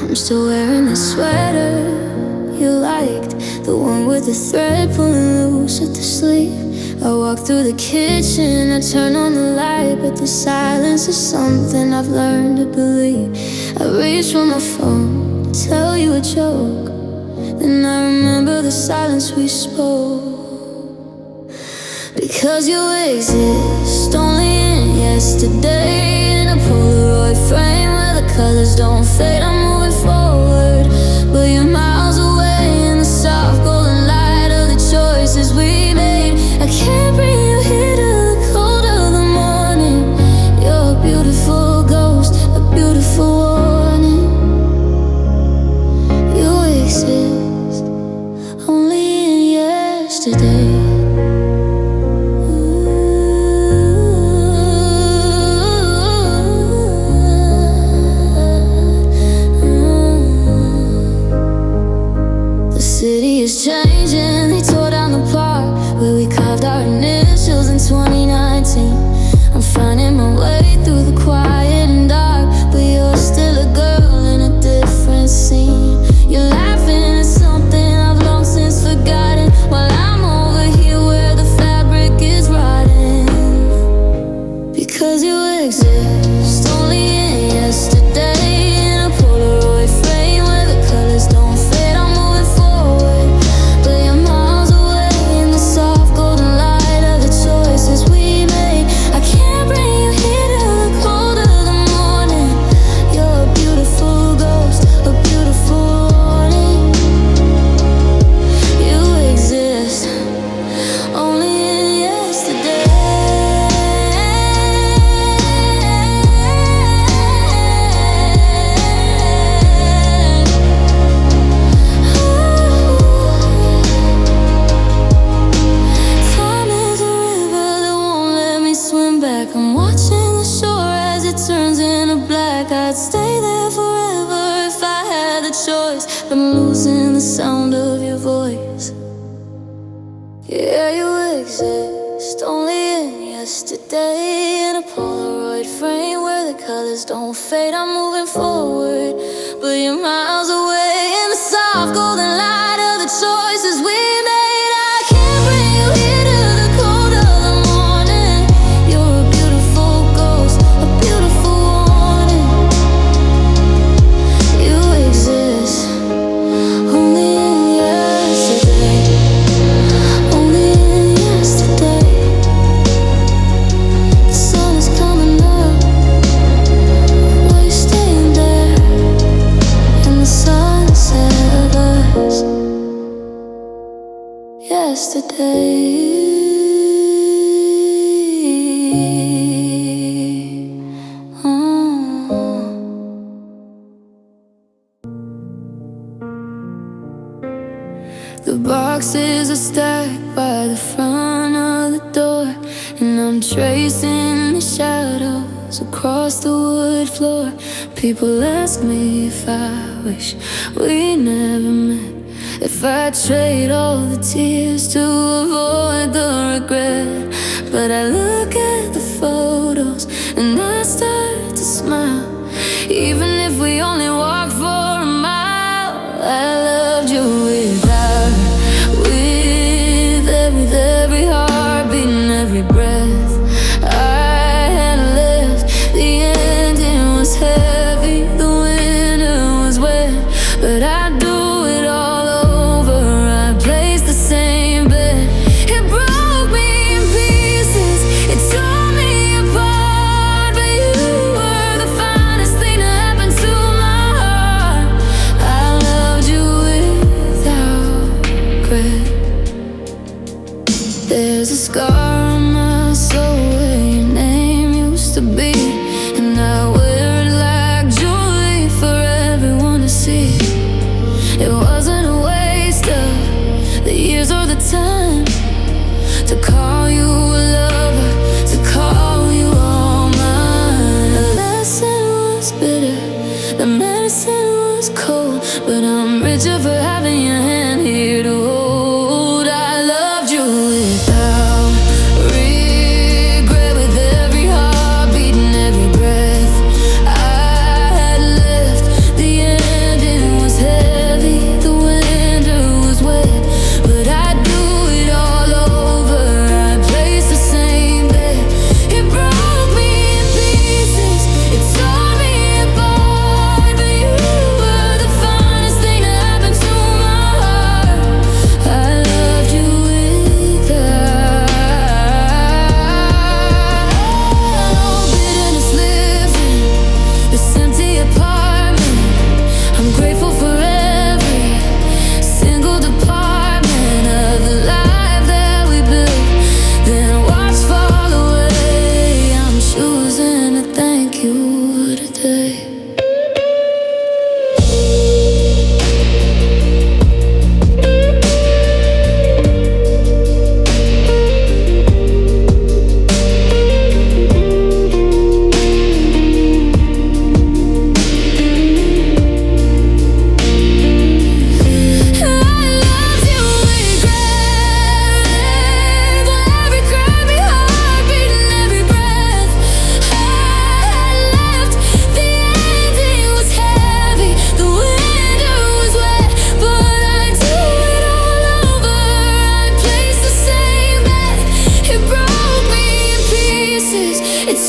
I'm still wearing the sweater you liked, the one with the thread pulling loose at the sleeve. I walk through the kitchen, I turn on the light, but the silence is something I've learned to believe. I reach for my phone to tell you a joke, then I remember the silence we spoke. Because you exist only in yesterday, in a Polaroid frame where the colors don't fade. I'm moving forward, but you're miles away in the soft golden light of the choices we made. I can't bring you here to the cold of the morning. You're a beautiful ghost, a beautiful warning. You exist only in yesterday. The city is changing, they tore down the park where we carved our initials in 2019. I'm finding my way through the quiet and dark, but you're still a girl in a different scene. You're laughing at something I've long since forgotten, while I'm over here where the fabric is rotting. Because you exist only in yesterday, in a Polaroid frame where the colors don't fade. I'm moving forward, but you're miles away in the soft golden light of the choices we made. I can't bring you here to the cold of the morning. You're a beautiful ghost, a beautiful warning. You exist only in yesterday. Time is a river that won't let me swim back. I'm watching the shore as it turns into black. I'd stay there forever if I had the choice, but I'm losing the sound of your voice. Yeah, you exist only in yesterday, in a Polaroid frame where the colors don't fade. I'm moving forward, but you're miles away in the soft golden light of the choices we made. I can't bring you here to the cold of the morning. You're a beautiful ghost, a beautiful warning. You exist only in yesterday, only in yesterday. The sun is coming up while you're staying there in the sunset of us. Yesterday. The boxes are stacked by the front of the door, and I'm tracing the shadows across the wood floor. People ask me if I wish we never met, if I trade all the tears to avoid the regret. But I look at the photos and I start to smile. Even if we only walk for a mile, I loved you without, with every heartbeat and every breath I had left. The ending was heavy, the winter was wet, but I'd do it all over. I placed the same bet. It broke me in pieces, it tore me apart, but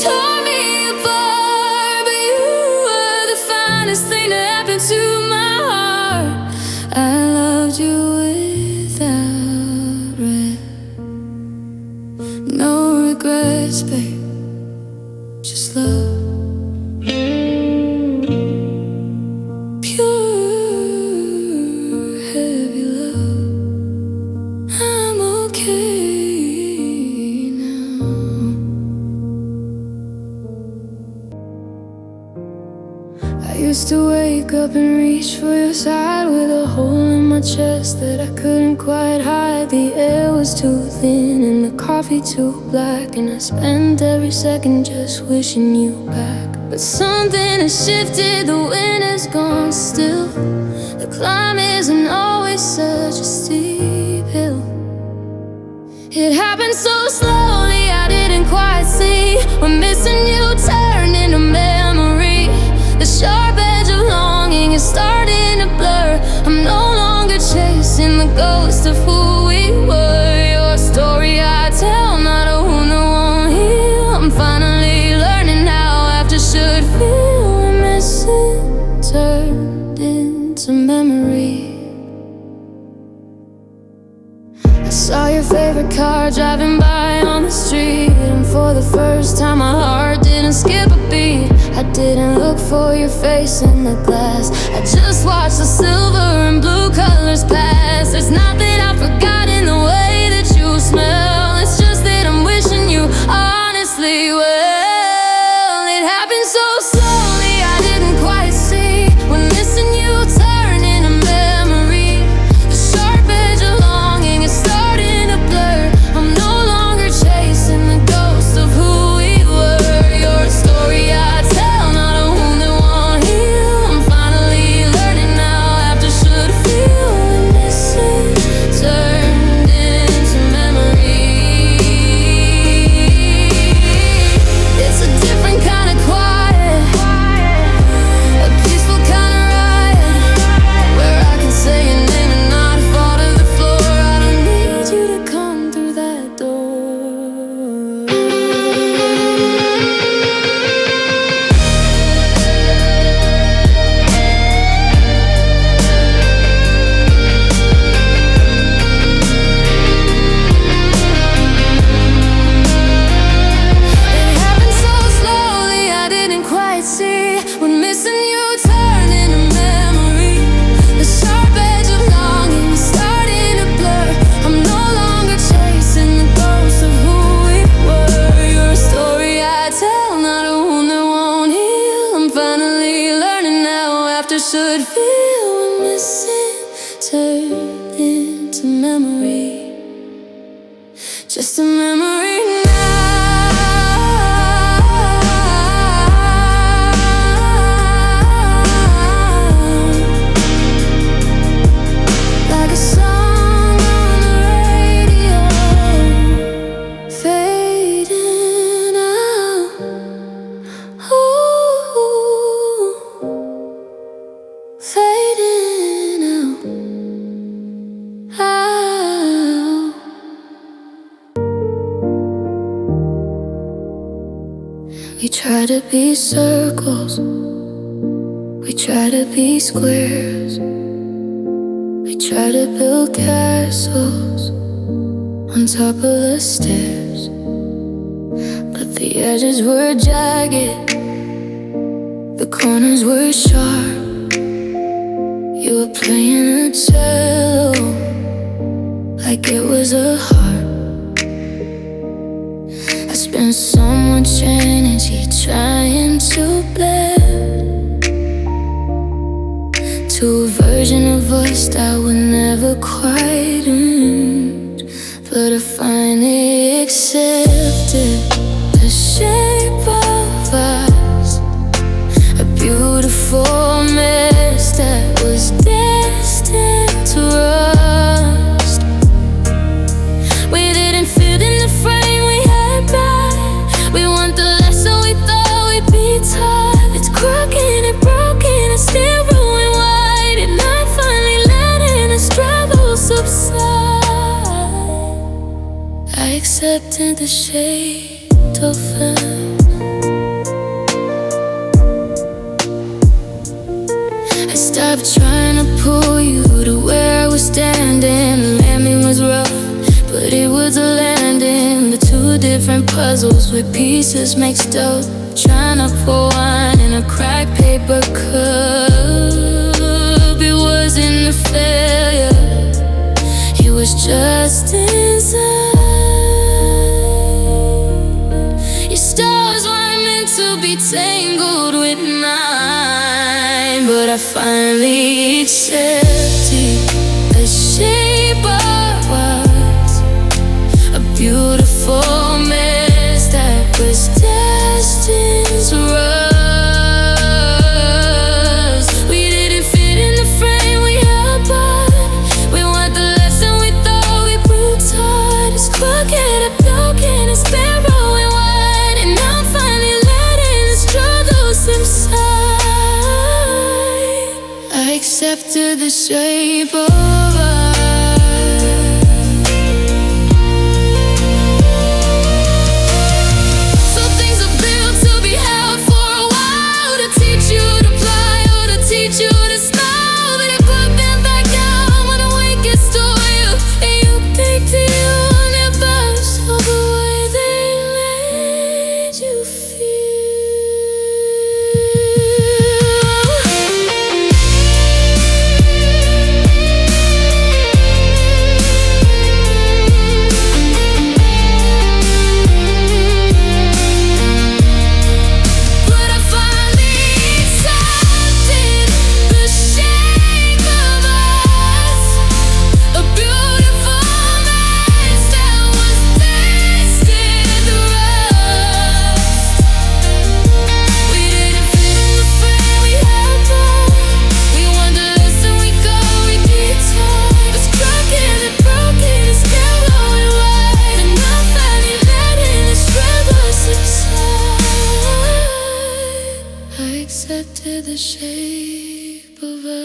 tore me apart, but you were the finest thing that happened to my heart. I loved you without regret. No regrets, babe, just love. I used to wake up and reach for your side with a hole in my chest that I couldn't quite hide. The air was too thin and the coffee too black, and I spent every second just wishing you back. But something has shifted, the wind has gone still. The climb isn't always such a steep hill. It happened so slowly I didn't quite see. When missing you turned into memory, the sharp edge of longing is starting to blur. I'm no longer chasing the ghost of who we were. Your story I tell, not a wound that won't heal. I'm finally learning how after should feel. We're missing turned into memory. I saw your favorite car driving by on the street, and for the first time my heart didn't skip a beat. I didn't look for your face in the glass, I just watched the silver and blue colors pass. There's nothing I've forgotten the way that you smell. It's just that I'm wishing you honestly well. It happened so slowly I didn't quite see. When missing you turned into memory, the sharp edge of longing is starting to blur. I'm no longer chasing the ghost of who we were. Your story I tell, not a wound that won't heal. I'm finally learning now after should feel. When missing turned into memory. It's a different kind of quiet, a peaceful kind of riot, where I can say your name and not fall to the floor. I don't need you to come through that door. It happened so slowly I didn't quite see. When missing you turned into memory, the sharp edge of longing is starting to blur. I'm no longer chasing the ghost of who we were. Your story I tell, not a wound that won't heal. I'm finally learning now after should feel. When missing turned into memory, just a memory now. Like a song on the radio, fading out. Ooh, fading out. We try to be circles, we try to be squares, we try to build castles on top of the stairs. But the edges were jagged, the corners were sharp. You were playing a cello like it was a harp. I spent so much energy trying to blend to a version of us that would never quite end. But I finally accepted the shape of us, a beautiful mess that was destined to rust. We didn't fit in the frame we had built. We want the lesson we thought we'd be taught. It's crooked and broken and still ruined. Why did not finally letting us struggle subside? I accepted the shade of us. kept trying to pull you to where I was standing. The landing was rough, but it was a landing. The two different puzzles with pieces mixed up, trying to pour wine in a cracked paper cup. It wasn't a failure, it was just inside. Your stars weren't meant to be tangled with mine, but I finally accepted the shape I was, a beautiful mess that was destined to rust. We didn't fit in the frame we had, but we weren't the lesson we thought we proved hard. It's crooked and broken, it's been rolling wide, and now I'm finally letting the struggle subside. I accepted the shape of us. Accepted the shape of us.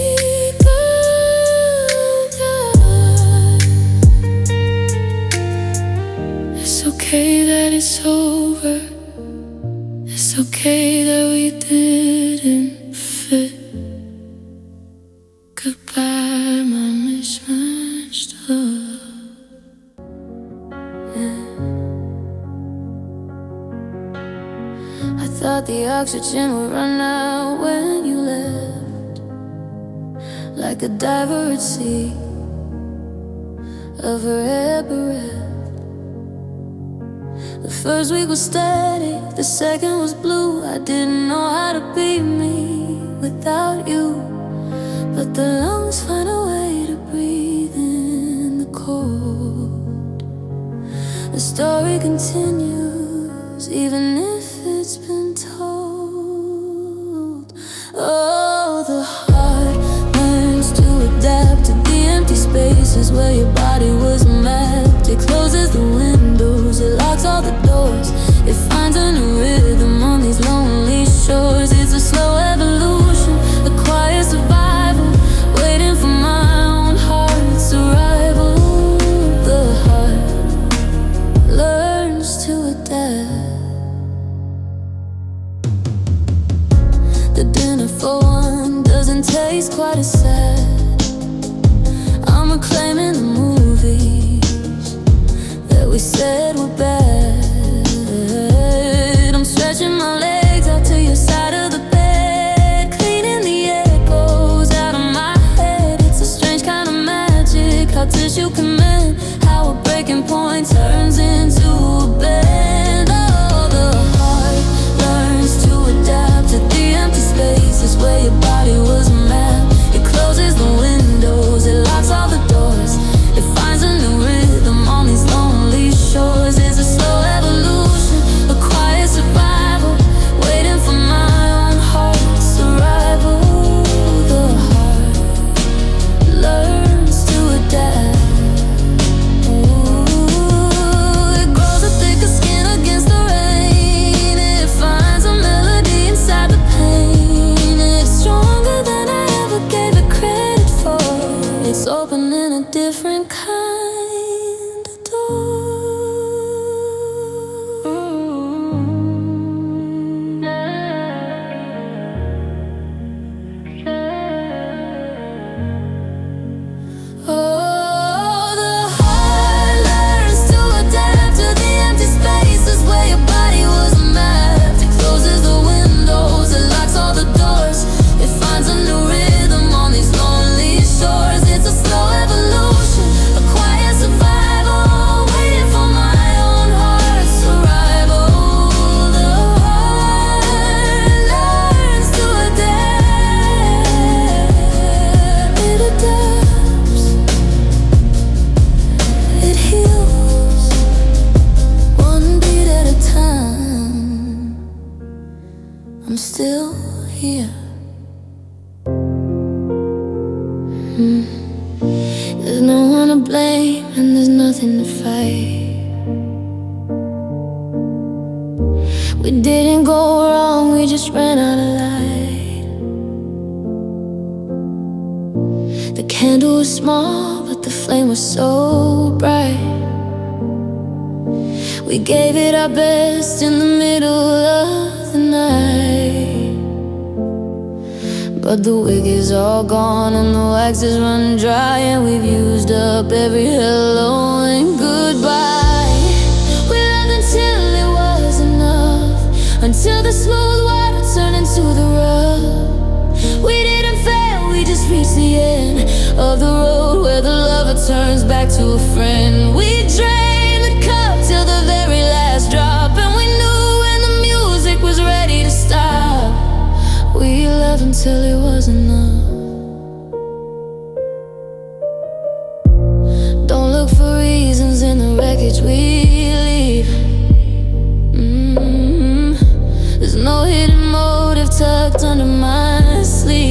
Shape of us. It's okay that it's over. It's okay that we didn't fit. Goodbye, my mismatched love. I thought the oxygen would run out when you left, like a diver at sea, of her air bereft. The first week was steady, the second was blue. I didn't know how to be me without you, but the lungs find a way to breathe in the cold. The story continues, even if it's been told. Oh, the heart learns to adapt to the empty spaces where your body was mapped. It closes the windows, it locks all the doors. It finds a new rhythm on these lonely shores. It's a slow evolution, a quiet survival, waiting for my own heart's arrival. The heart learns to adapt. The dinner for one doesn't taste quite as sad. I'm reclaiming the movies that we said were bad. I'm stretching my legs out to your side of the bed, cleaning the echoes out of my head. It's a strange kind of magic, how tissue can mend, how a breaking point turns into a bend. Oh, the heart learns to adapt to the empty spaces where your body was mapped. It closes the windows, it locks all the doors. It finds a new rhythm on these lonely shores. It's a slow evolution, a quiet survival, waiting for my own heart's arrival. The heart learns to adapt. Ooh, it grows a thicker skin against the rain. It finds a melody inside the pain. It's stronger than I ever gave it credit for. It's opening a different kind of door. one to blame and there's nothing to fight. We didn't go wrong, we just ran out of light. The candle was small, but the flame was so bright. We gave it our best in the middle of the night. But the wig is all gone and the wax is run dry, and we've used up every hello and goodbye. We loved until it was enough, until the smooth water turned into the rough. We didn't fail, we just reached the end of the road where the lover turns back to a friend. We drained the cup till the very last drop, and we knew when the music was ready to stop. We loved until it was enough. Don't look for reasons in the wreckage we leave. There's no hidden motive tucked under my sleeve.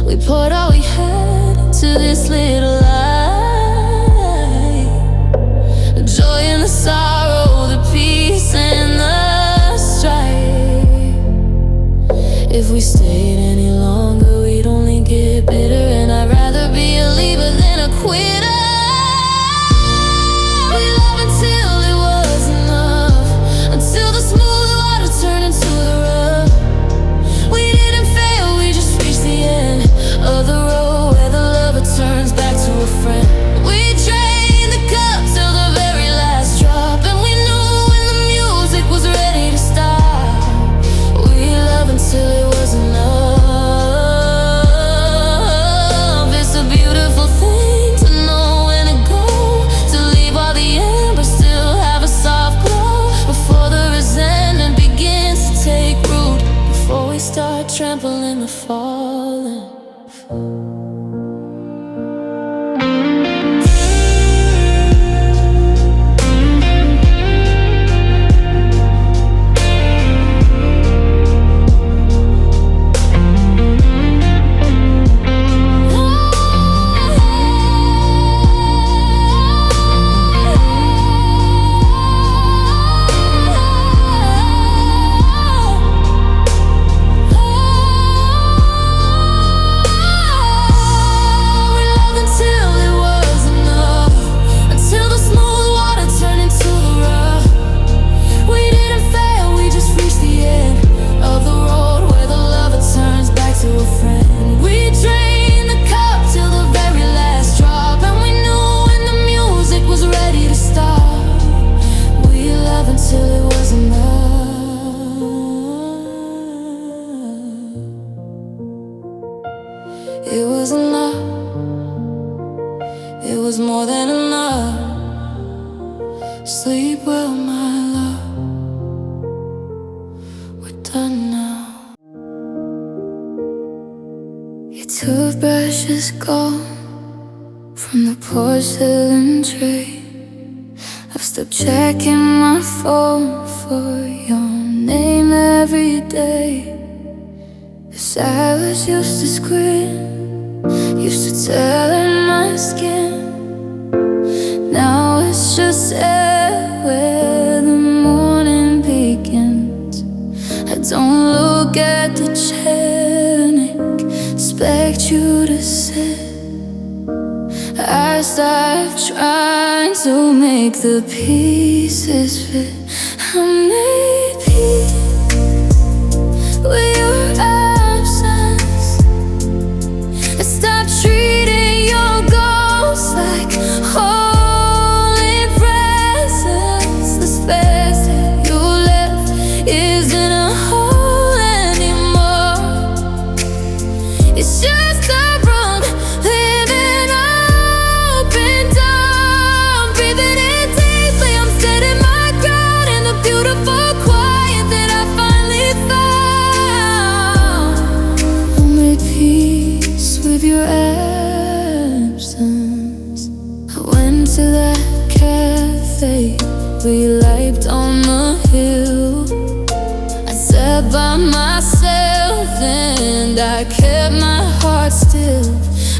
We poured all we had into this little life. The joy and the sorrow, the peace and the strife. If we stayed any longer, we'd only get bitter, and I'd rather be a leaver than a quitter. We love until it was enough, until the smooth water turned into the rough. We didn't fail, we just reached the end of the road where the lover turns back to a friend. We drained the cup till the very last drop, and we knew when the music was ready to stop. We love until it was enough. It's a beautiful thing to know when to go, to leave all the embers still have a soft glow, before the resentment begins to take root, before we start trampling the fallen. It was enough. It was more than enough. Sleep well, my love. We're done now. Your toothbrush is gone from the porcelain tray. I've stopped checking my phone for your name every day. The savage used to scream, used to tear in my skin. Now it's just air where the morning begins. I don't look at the chair and expect you to sit. I stop trying to make the pieces fit. I made peace with your absence. I stopped treating your ghosts like holy presents. The space that you left isn't a hole anymore. It's just a room living up and down, breathing in deeply. I'm setting my ground in the beautiful quiet that I finally found. I made peace with your absence. I went to that cafe we liked on the hill. I sat by myself and I kept my heart still.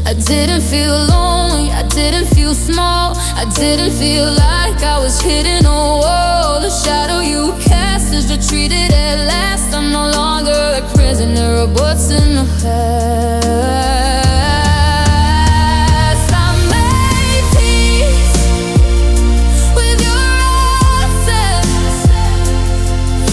I didn't feel lonely, I didn't feel small, I didn't feel like I was hitting a wall. The shadow you cast is retreated at last. I'm no longer a prisoner of what's in the past. I made peace with your absence.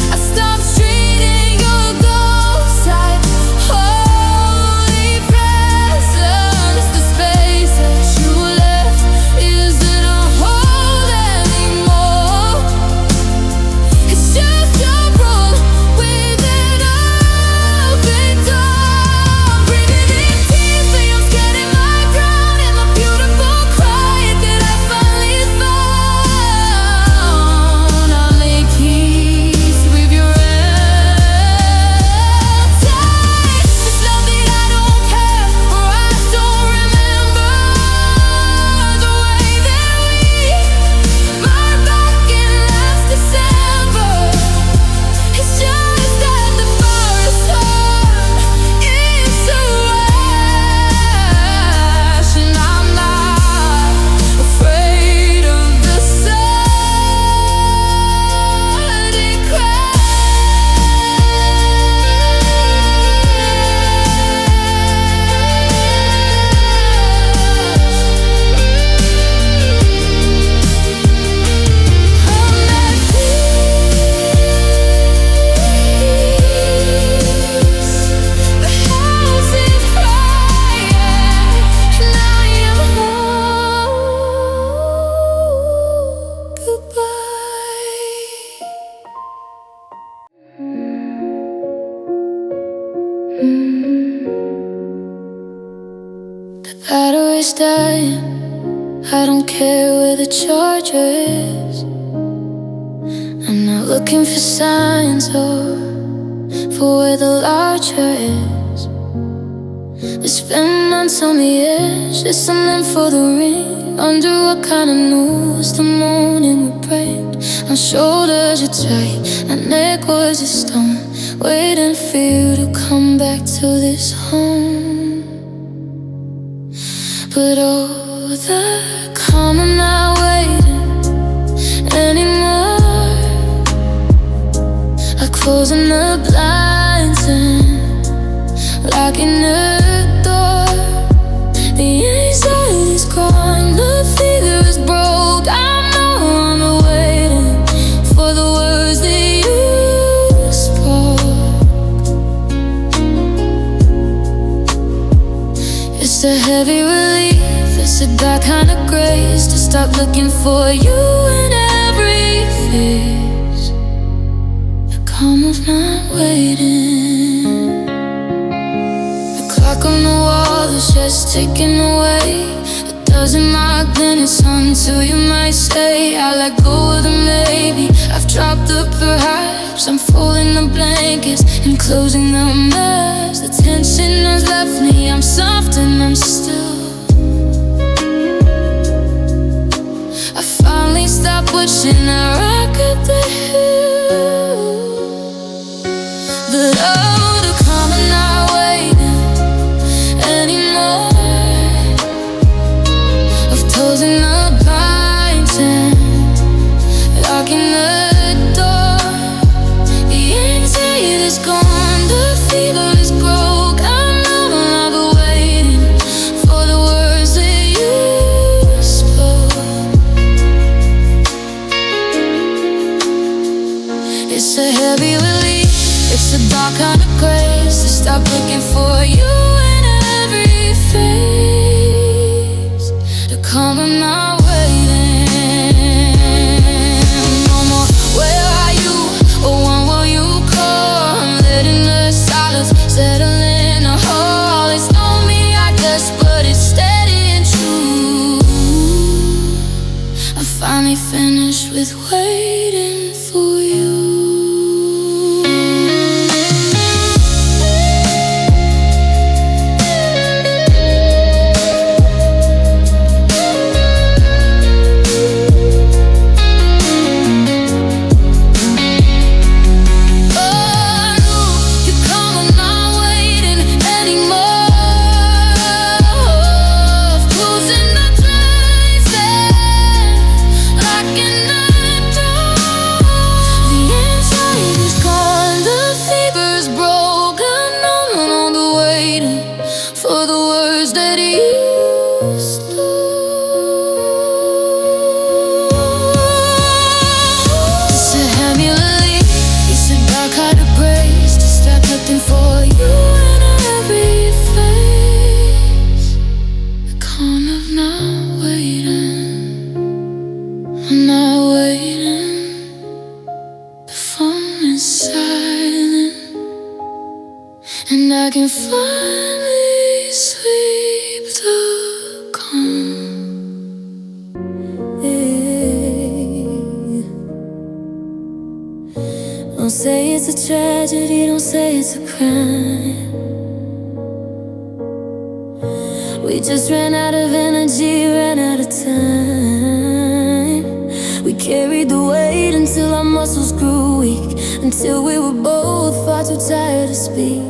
I stopped treating your ghost like holy presence. The space that you left isn't a hole anymore. It's just your room with an open door. Breathing in tears, so I'm scared in my ground, and my beautiful quiet that I finally found. I made peace with your empty. It's not that I don't care, or I don't remember the way that we burned back in last December. It's just that the fire turned into ash, and I'm not afraid of the sudden crash. I'm at peace. The house is crying, and I am home. Goodbye. The battery's dying. I don't care where the charger is. I'm not looking for signs or for where the larger is. We spend months on the edge, listening for the ring. Under what kind of news the morning would break. My shoulders are tight, my neck was a stone, waiting for you to come back to this home. But oh, the calm, I'm not waiting anymore. I'm closing the blinds and locking the door. The anxiety's gone, the fever is broke. I'm no longer waiting for the words that you spoke. It's a heavy relief, it's a dark kind of grace to stop looking for you in every face. The calm of not waiting. The clock on the wall is just ticking away. A dozen more minutes until you might say I let go of the maybe. I've dropped the perhaps, I'm folding the blankets and closing the maps. The tension has left me, I'm soft and I'm still. I finally stopped pushing the rock up the hill. But oh, the calm, I'm not waiting anymore. I've closing the blinds and locking the door. The anxiety's gone, the fever is broke. I'm no longer waiting for the words that you spoke. It's a heavy relief, it's a dark kind of grace to stop looking for you in every face. The calm, I'm not waiting no more. Where are you? Or when will you call? I'm letting the silence settle in a hole. It's on me, I guess, but it's steady and true. I finally finished with waiting for you. it's a tragedy, don't say it's a crime. We just ran out of energy, ran out of time. We carried the weight until our muscles grew weak, until we were both far too tired to speak.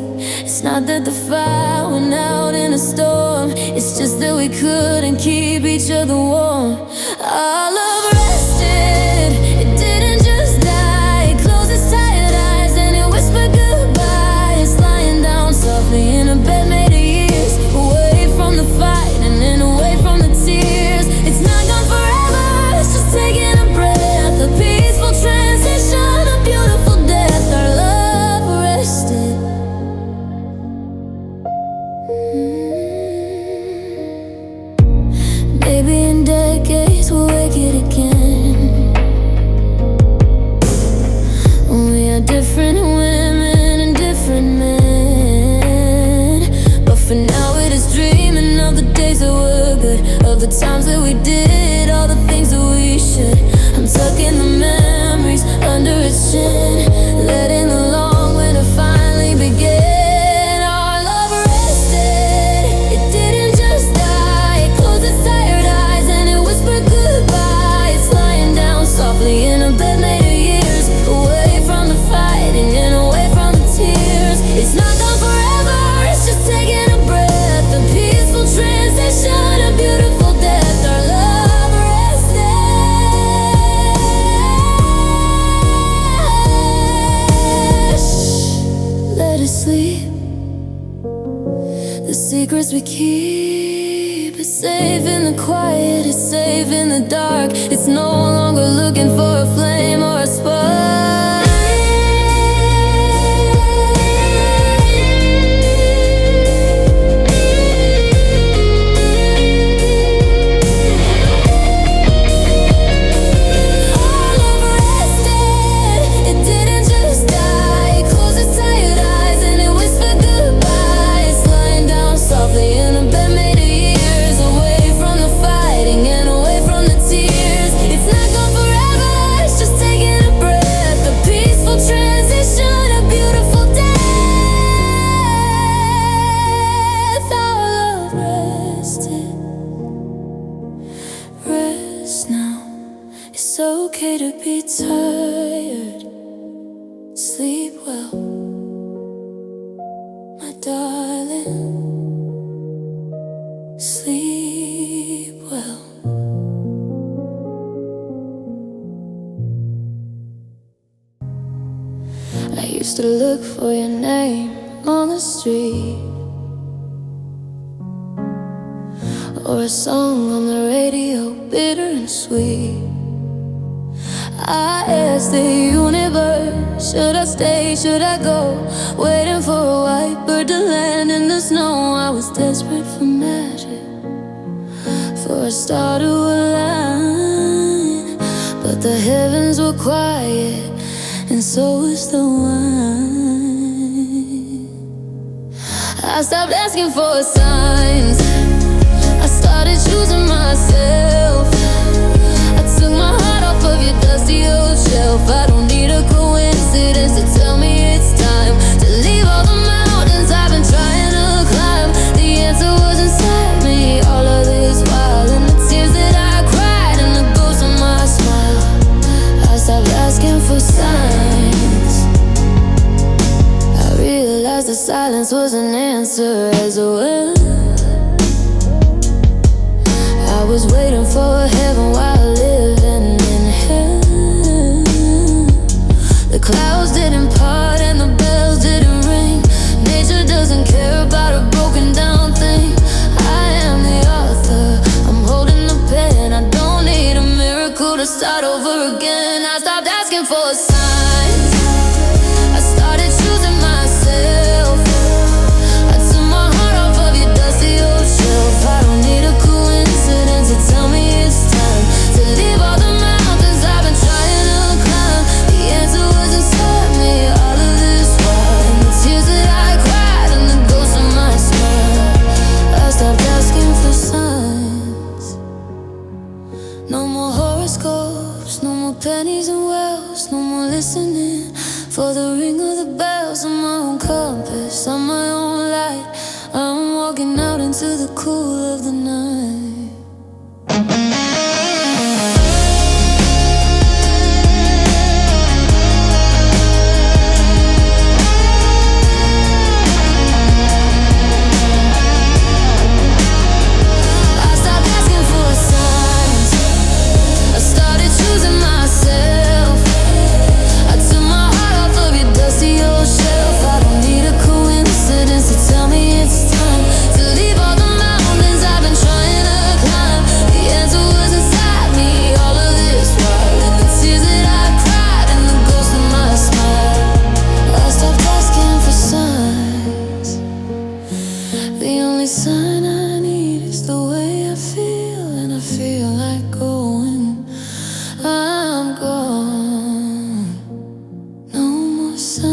It's not that the fire went out in a storm, it's just that we couldn't keep each other warm. Our love rested, it didn't just die. It closed its tired eyes and it whispered goodbye. It's lying down softly in a bed made of years, away from the fight and then away from the tears. It's not gone forever, it's just taking a breath, a peaceful transition, a beautiful death. Our love rested. Maybe in decades we'll wake it again, when we are different women and different men. But for now it is dreaming of the days that were good, of the times that we did all the things that we should. I'm tucking the memories under its chin, letting the long winter finally begin. In a bed made of years, away from the fighting and away from the tears. It's not gone forever, it's just taking a breath, a peaceful transition, a beautiful death. Our love rested. Let it sleep. The secrets we keep, it's safe in the quiet, it's safe in the dark. It's no longer looking for a flame or a spark. Our love rested, it didn't just die. It closed its tired eyes and it whispered goodbye. It's lying down softly in a bed made of years, away from the fighting and away from the tears. It's not gone forever, it's just taking a breath, a peaceful transition, a beautiful death. Our love rested. Rest now. It's okay to be tired. Sleep well, my darling. Sleep well. I used to look for your name on the street, or a song on the radio, bitter and sweet. I asked the universe, should I stay, should I go? Waiting for a white bird to land in the snow. I was desperate for magic, for a star to align, but the heavens were quiet, and so was the wine. I stopped asking for signs, I started choosing myself. I took my heart off of your dusty old shelf. I don't need a coincidence to tell me it's time to leave all the mountains I've been trying to climb. The answer was inside me all of this while, and the tears that I cried and the ghost of my smile. I stopped asking for signs, I realized the silence was an answer as well. I was waiting for heaven while living in hell. The clouds didn't part and the bells didn't ring. Nature doesn't care about a broken down thing. I am the author, I'm holding the pen. I don't need a miracle to start over again. I stopped asking for signs, I started choosing myself. I took my heart off of your dusty old shelf. I don't need a coincidence to tell me it's time to leave all the mountains I've been trying to climb. The answer was inside me all of this while, and the tears that I cried and the ghost of my smile. I stopped asking for signs. No more horoscopes, no more pennies and wells, no more listening For the ring of the bells, I'm my own compass, I'm my own light. I'm walking out into the cool of the night. Sign I need is the way I feel, and I feel like going. I'm gone. No more signs.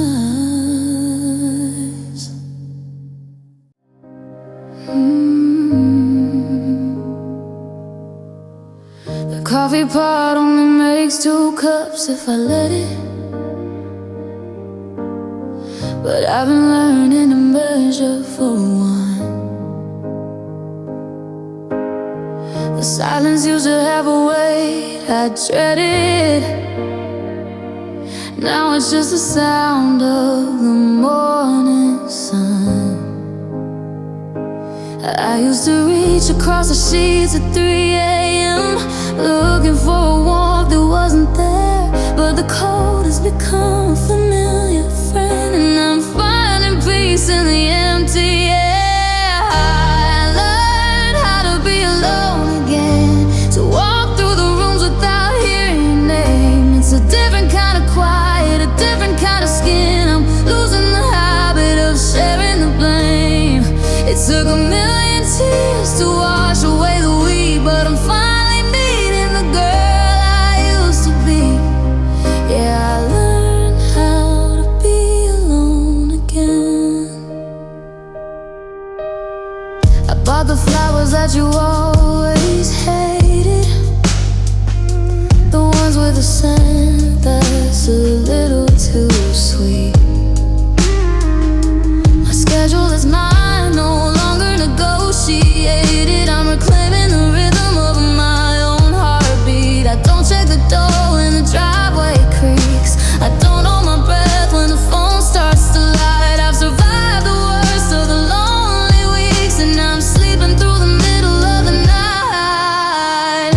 The coffee pot only makes 2 cups if I let it, but I've been learning to measure for 1. The silence used to have a weight I dreaded. Now it's just the sound of the morning sun. I used to reach across the sheets at 3 a.m. looking for a warmth that wasn't there, but the cold has become a familiar friend, and I'm finding peace in the empty air. Took a million tears to wash away the weed, but I'm finally meeting the girl I used to be. Yeah, I learned how to be alone again. I bought the flowers that you always hated, the ones with a scent that's a little too sweet. My schedule is mine, no longer negotiated. I'm reclaiming the rhythm of my own heartbeat. I don't check the door when the driveway creaks. I don't hold my breath when the phone starts to light. I've survived the worst of the lonely weeks, and I'm sleeping through the middle of the night.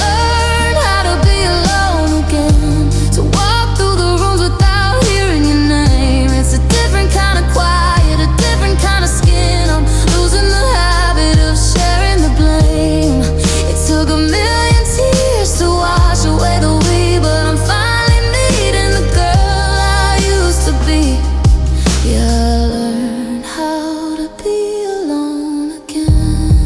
Learn how to be alone again, to walk through the rooms without hearing your name. It's a different kind of quiet, a different kind of skin. I'm losing the habit of sharing the blame. It took a million tears to wash away the weed, but I'm finally meeting the girl I used to be. Yeah, I learned how to be alone again.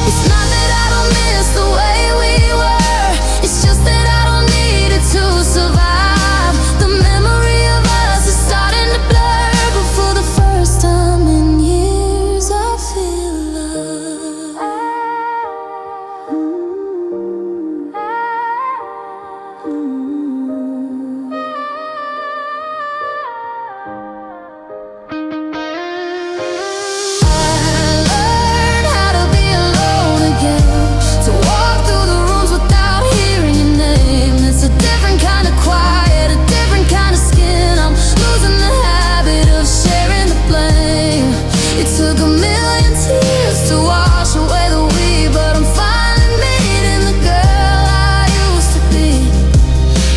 It's not that I don't miss the way we were, it's just that I don't need it to survive. The memory of us is starting to blur, but for the first time in years I feel love. I learned how to be alone again, to walk through the rooms without hearing your name. It's a different kind of quiet, a different kind of skin. I'm losing the habit of sharing the blame. It took a million tears to wash away the weed, but I'm finally meeting the girl I used to be.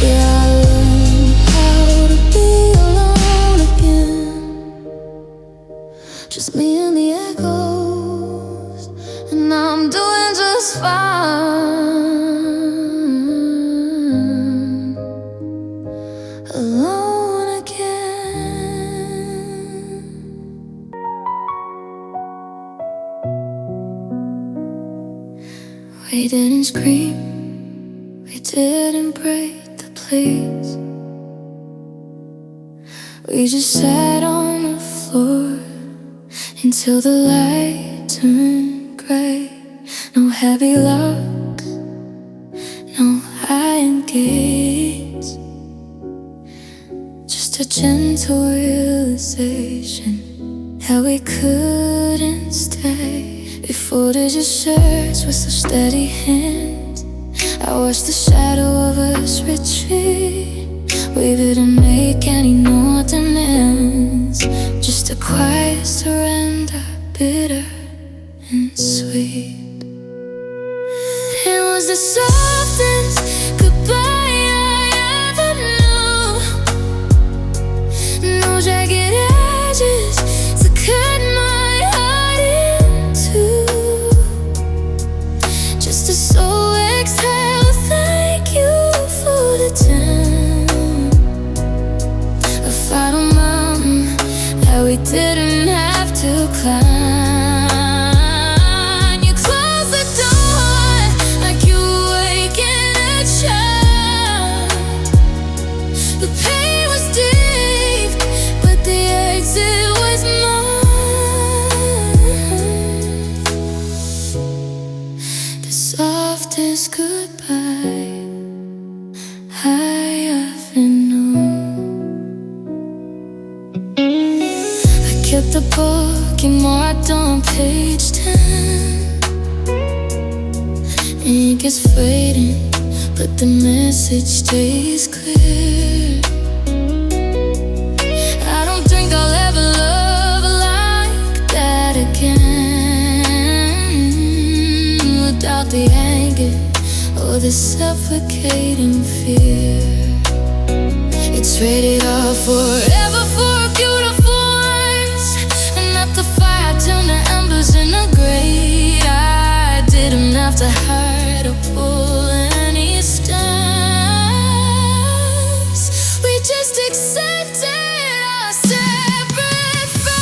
Yeah, I learned how to be alone again. Just me and the echoes, and I'm doing just fine. Alone again. We didn't scream, we didn't break the place. We just sat on the floor until the light turned gray. No heavy locks, no iron gates. gentle realization how we couldn't stay. We folded your shirts with such steady hands. I watched the shadow of us retreat. We didn't make any more demands, just a quiet surrender, bitter and sweet. It was the softest goodbye I ever knew. No jagged edges to cut my heart in two. Just a slow exhale, thank you for the time. A final mountain that we didn't have to climb. Softest goodbye I ever knew. I kept the book and marked on page 10. Ink is fading, but the message stays clear. I don't think I'll ever love like that again, without the anger or the suffocating fear. It's rated R forever for beautiful ones, and at the fire turned to embers in a grate. I didn't have to hide or pull any stunts. We just accepted our separate fate.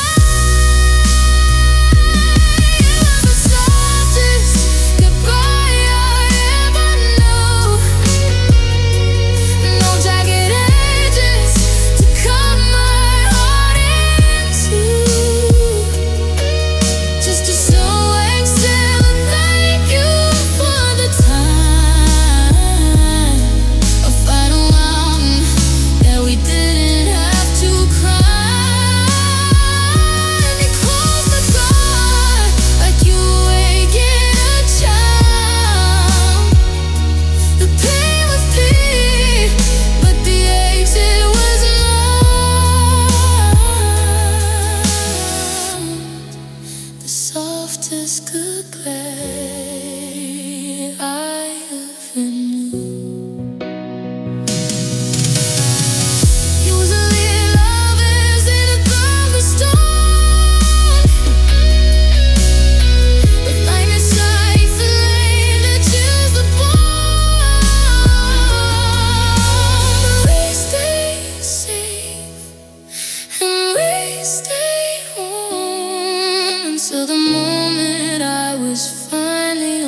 Softest goodbye I ever knew. Usually love is in a thunderstorm, but lightning strikes a lane that choose the bomb. We stay safe and we stay warm until the moment I was finally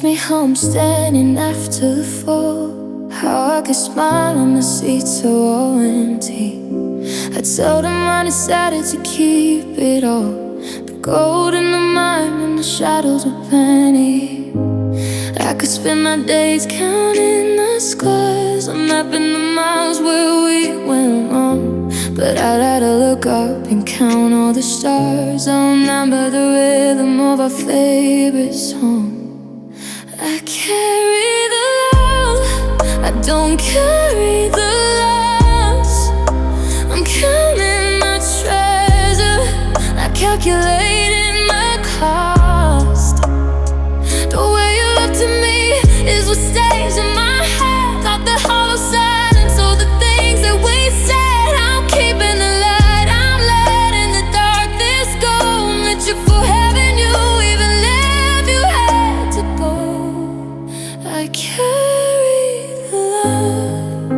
me how I'm standing after the fall. How I could smile on the seats so all empty. I told him I decided to keep it all, the gold in the mine and the shadows were plenty. I could spend my days counting the scars, I'm mapping the miles where we went wrong. But I'd rather look up and count all the stars. I'll remember the rhythm of our favorite song. I carry the love, I don't carry the loss. I'm counting the treasure, not calculating the cost. The way you look to me is what stays in my head, not the hollow silence or the things that we said. I'm keeping the light, I'm letting the darkness go. I'm reaching for heaven, you even if you had to go. I carry the love.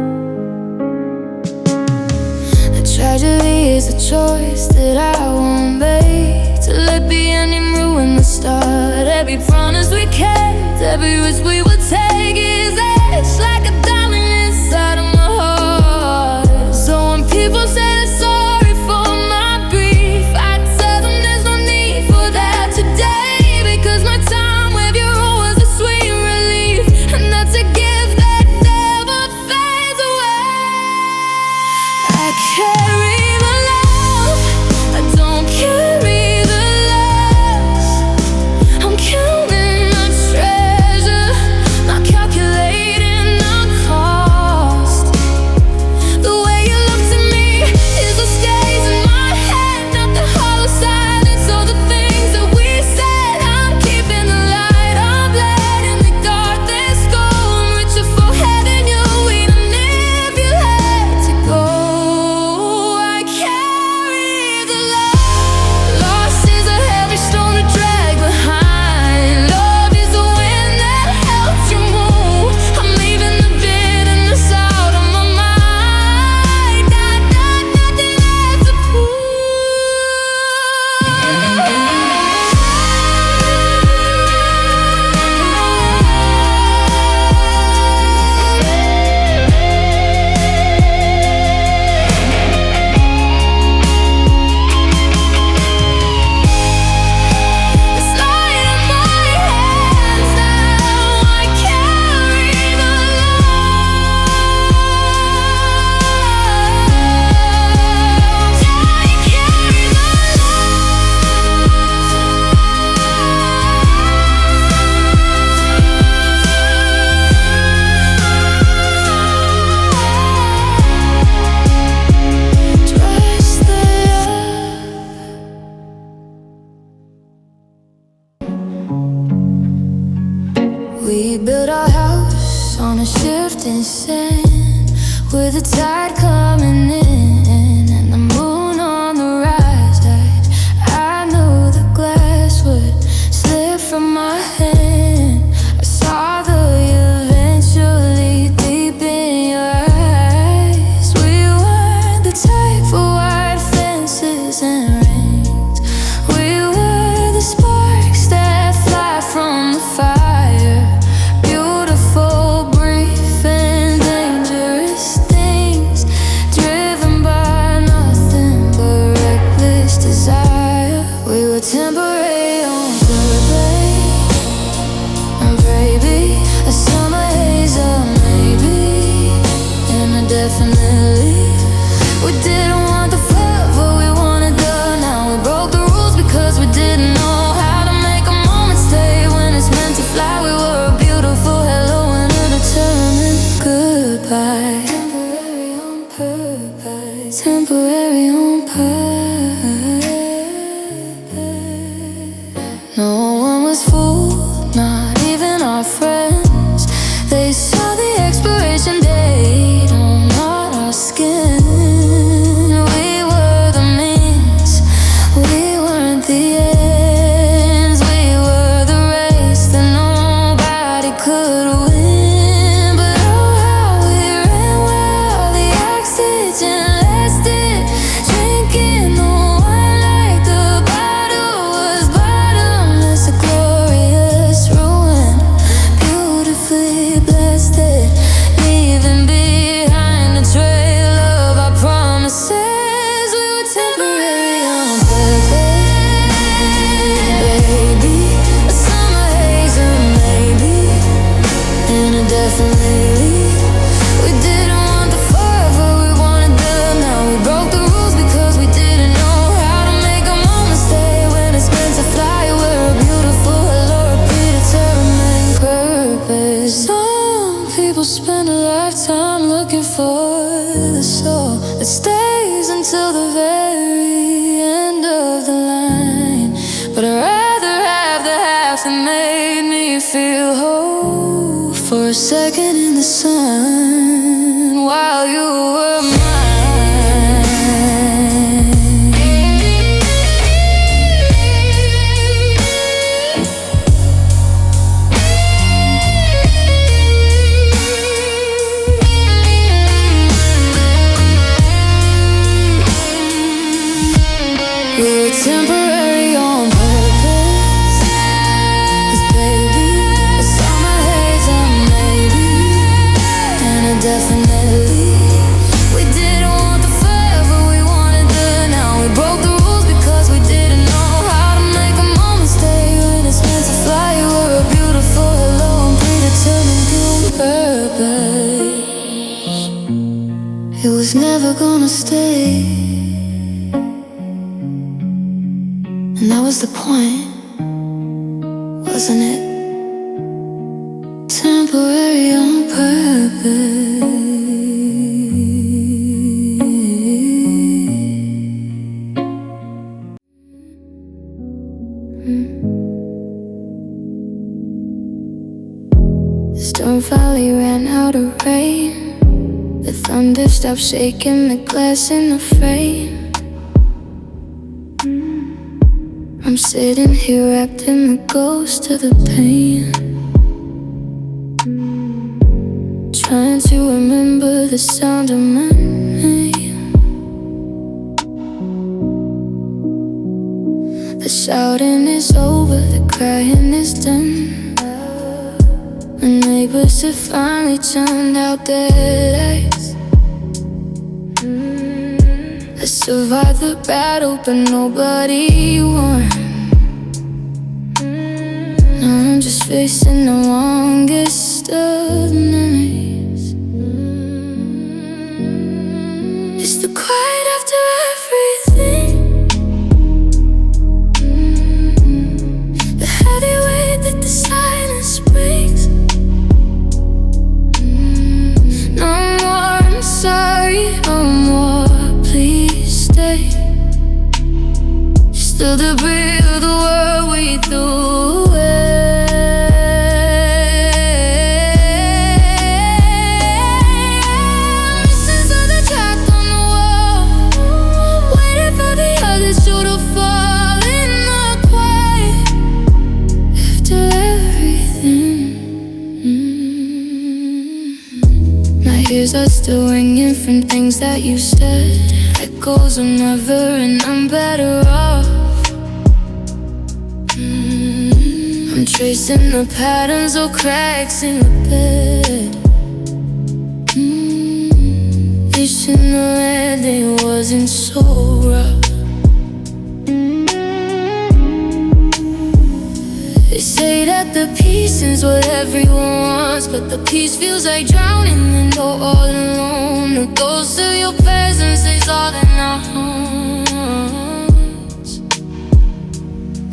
The tragedy is a choice that I won't make, to let the ending ruin the start. Every promise we kept, every risk we would take is etched like a diamond inside of my heart. So when people say they're sorry for my grief, I tell them there's no need for that today, because my time with you was a sweet relief, and that's a gift that never fades away. I carry the love, I don't carry the loss. I'm counting the treasure, not calculating the cost. The way you look to me is what stays in my head, not the hollow silence or the things that we said. I'm keeping the light, I'm letting the darkness go. I'm reaching for heaven, you even if you had to go. I carry the love. Loss is a heavy stone to drag behind. Love is the wind that helps you move. I'm leaving the bitterness out of my mind. Got nothing left to prove. It's light in my hands now. I carry the love. I carry the love. Trust the love. We built our house on a shifting sand, with the tide coming in and the moon on the rise. I knew the glass would slip from my hand. I saw the eventually deep in your eyes. We weren't the type for white fences and rings. We were the sparks that fly from the fire. Beautiful, brief, and dangerous things, driven by nothing but reckless desire. We were temporary on purpose, and baby, a summer haze of maybe, and a definitely. We didn't want the fuck, but we wanted the now. We broke the rules because we didn't know how to make a moment stay when it's meant to fly. We were a beautiful hello and a determined goodbye. Temporary on purpose, temporary on purpose. No one was fooled, not even our friends. They saw the expiration date on our skin. We were the means, we weren't the ends. We were the race that nobody could win. But oh, how we ran while the oxygen lasted, drinking the wine like the bottle was bottomless. A glorious ruin. definitely. We didn't want the forever, we wanted the now. We broke the rules because we didn't know how to make a moment stay when it's meant to fly. We're a beautiful hello, a predetermined purpose. Some people spend a lifetime looking for the soul that stays until the very end of the line. But I'd rather have the half that made me feel whole for a second in the sun while you were mine. We were temporary on purpose, 'cause baby, the summer haze and maybe, and a definitely. We didn't want the forever, we wanted the now. We broke the rules because we didn't know how to make a moment stay when it's meant to fly. We're a beautiful hello and predetermined purpose. It was never gonna stay, and that was the point, wasn't it? Temporary on purpose. The storm finally ran out of rain. The thunder stopped shaking the glass in the frame. I'm sitting here wrapped in the ghost of the pain, trying to remember the sound of my name. The shouting is over, the crying is done. The neighbors have finally turned out their lights. I survived the battle, but nobody won. Now I'm just facing the longest of nights. It's the quiet after everything, the heavy weight that the silence brings. No more I'm sorry, no more please stay. Still the breath of the world we threw away. Missing on the track on the wall, waiting for the others to fall in the quiet after everything. My ears are still ringing from things that you said. Echoes of never, and I'm better off. I'm tracing the patterns of cracks in the bed. Wishing the landing wasn't so rough. They say that the peace is what everyone wants, but the peace feels like drowning and you're all alone. The ghost of your presence is all in our hearts.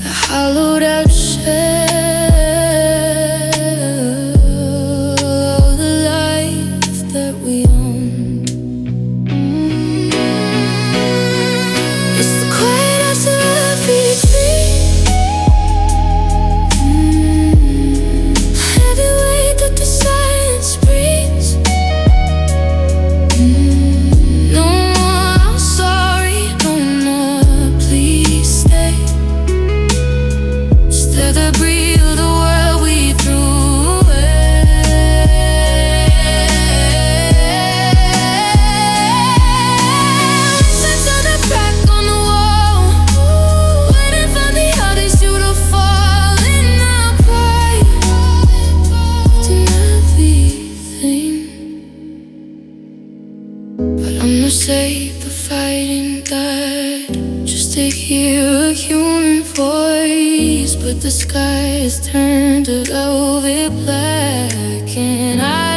The hollowed out shell of the life that we owned. It's the quiet after every dream, heavy weight that the silence brings. No more I'm sorry, no more please stay. Still the breeze of the world we threw away. Sense of the crack on the wall, waiting for the others to fall in the quiet to everything. But I'm no slave to fighting God, just to hear a human voice. But the sky has turned to velvet black, and I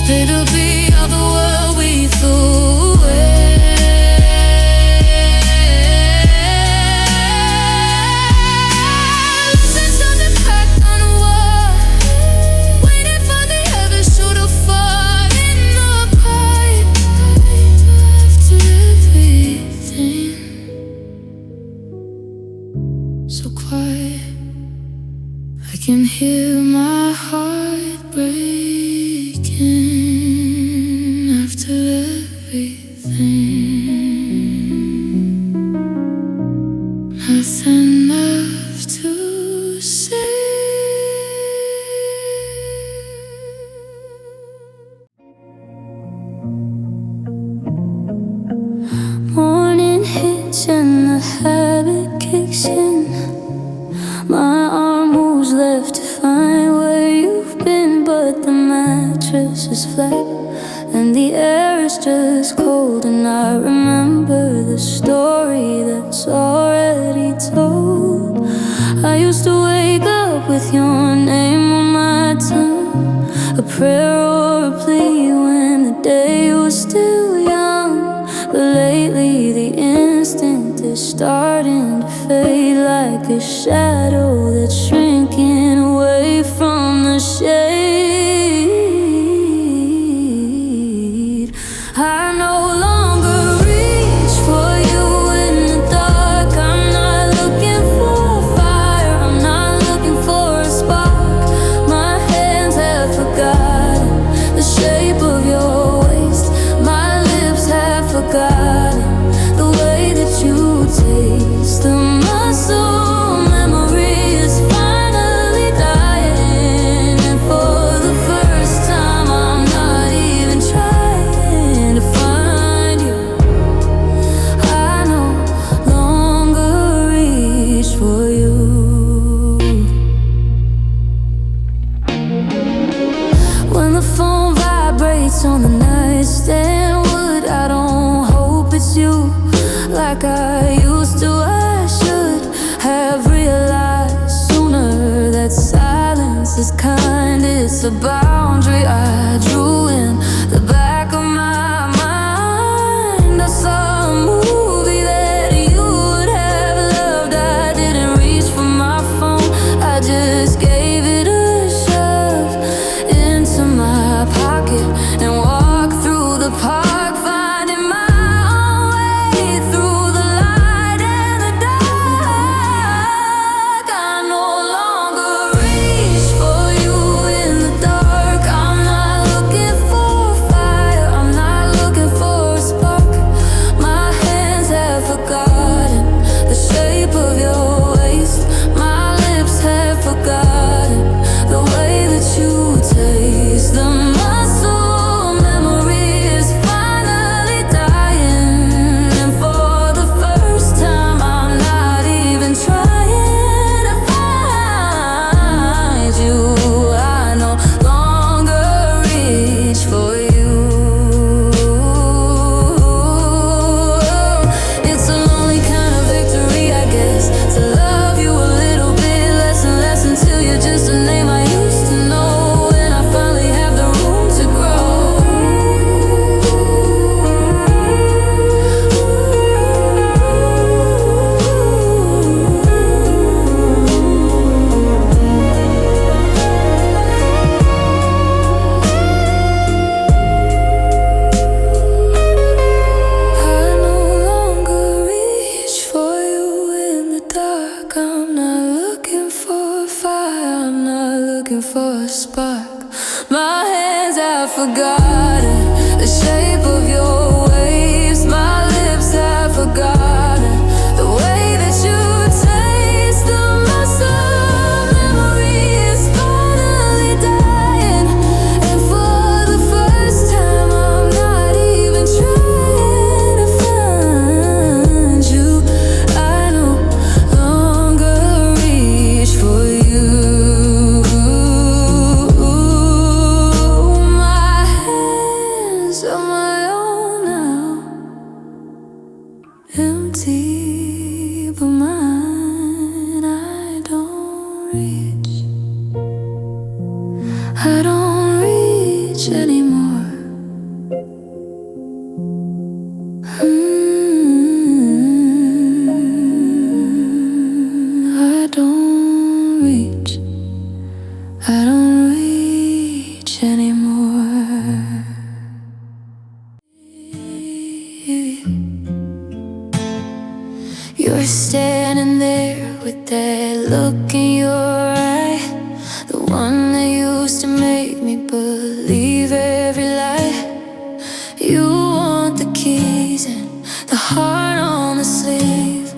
Little bit of the world we threw away. Losing something packed on the wall, waiting for the other shoe to fall in the pipe. After everything, so quiet, I can hear my heart breaking. After everything, nothing left to say. Morning hits and the habit kicks in. My arm moves left to find where you've been, but the mattress is flat and the air is just cold. And I remember the story that's already told. I used to wake up with your name on my tongue, a prayer or a plea when the day was still young. But lately the instinct is starting to fade, like a shadow that's shrinking away from the shade. I no longer reach for you in the dark. I'm not looking for fire, I'm not looking for a spark. My hands have forgotten the shape of your waist. My lips have forgotten the way that you taste. The muscle memory is finally dying, and for the first time I'm not even trying to find you. I no longer reach for you. When the phone vibrates on the nightstand wood, I don't hope it's you like I used to. I should have realized sooner that silence is kind. It's a boundary I drew in the back of my mind. I saw a movie that you would have loved. I didn't reach for my phone, I just gave it a shove into my pocket and walked through the park, finding my own way through the light and the dark. I no longer reach for you in the dark. I'm not looking for fire, I'm not looking for a spark. My hands have forgotten the shape of your waist. My lips have forgotten the way that you taste. The muscle memory is finally dying, and for the first time I'm not even trying to find you. I no longer reach for you. It's a lonely kind of victory, I guess, to love you a little bit less and less until you're just a name I used to know, and I finally have the room to grow. I no longer reach for you in the dark. I'm not looking for fire, I'm not looking for a spark. My hands have forgotten the shape of your waves. My lips have forgotten the way that you taste. The muscle memory is finally dying, and for the first time I'm not even trying to find you. I no longer reach for you. My hands are my own now, empty, but mine. I don't reach anymore. I don't reach, I don't reach anymore. You're standing there with that look in your eye, the one that used to make me believe every lie. You want the keys and the heart on the sleeve,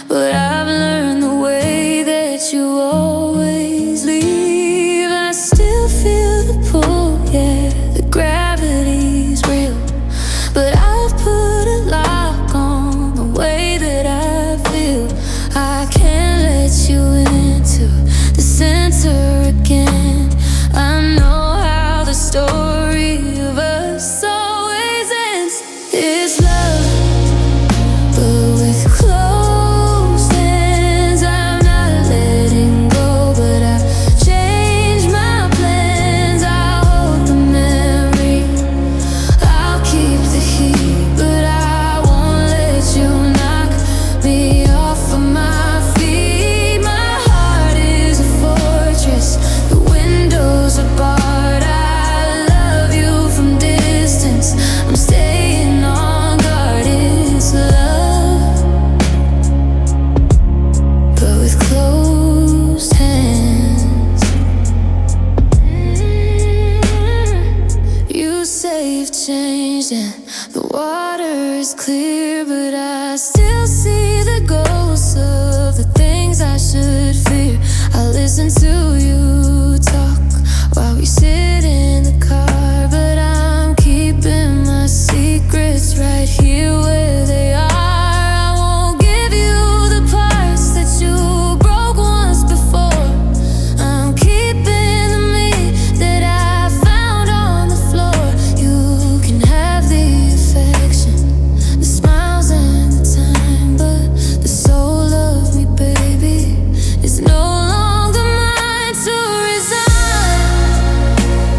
but I've learned the way that you always leave. I still feel the pull, yeah, the gravity's real, but I've put a lock on the way that I feel. I can't let you into the center again. I know how the story of us always ends. It's love, but with closed hands. I'm not letting go, but I've changed my plans. I'll hold the memory, I'll keep the heat, but I won't let you knock me off of my feet. My heart is a fortress, the windows are barred. I love you from distance, I'm staying on guard. It's love, but with closed hands. You say you've changed and the water is clear, but I still see the ghosts of the things I should fear. I listen to you talk while we sit in the car, but I'm keeping my secrets right here where they are. I won't give you the parts that you broke once before. I'm keeping the me that I found on the floor. You can have the affection, the smiles and the time, but the soul of me, baby, is no longer mine to resign.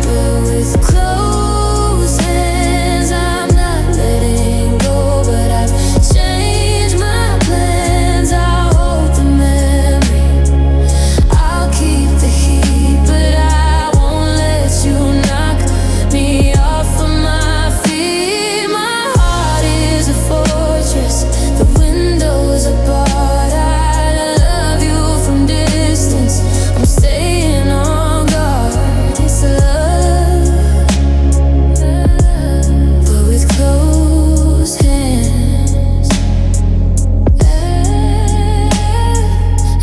But with closed hands, I'm not letting go, but I've changed my plans. I'll hold the memory, I'll keep the heat, but I won't let you knock me off of my feet. My heart is a fortress, the windows are barred. I love you from distance, I'm staying on guard. It's love, but with closed hands.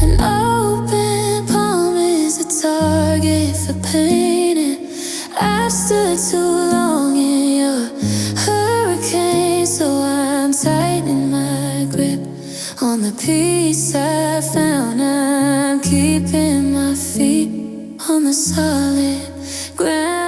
An open palm is a target for pain, and I've stood too long in your hurricane, so I'm tightening my grip on the peace I found. I'm keeping my feet on the solid ground.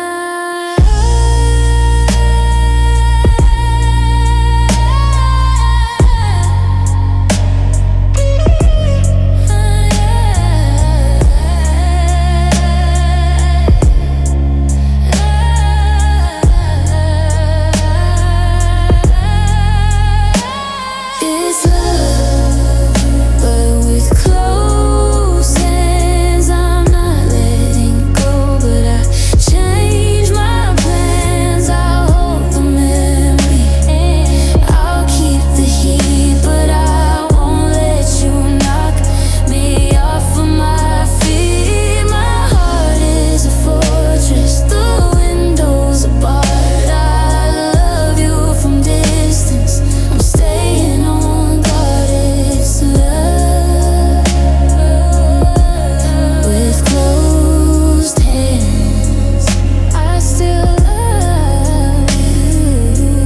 It's love, but with closed hands. I'm not letting go, but I changed my plans. I'll hold the memory, I'll keep the heat, but I won't let you knock me off of my feet. My heart is a fortress, the windows are barred. I love you from distance, I'm staying on guard. It's love, with closed hands. I still love you,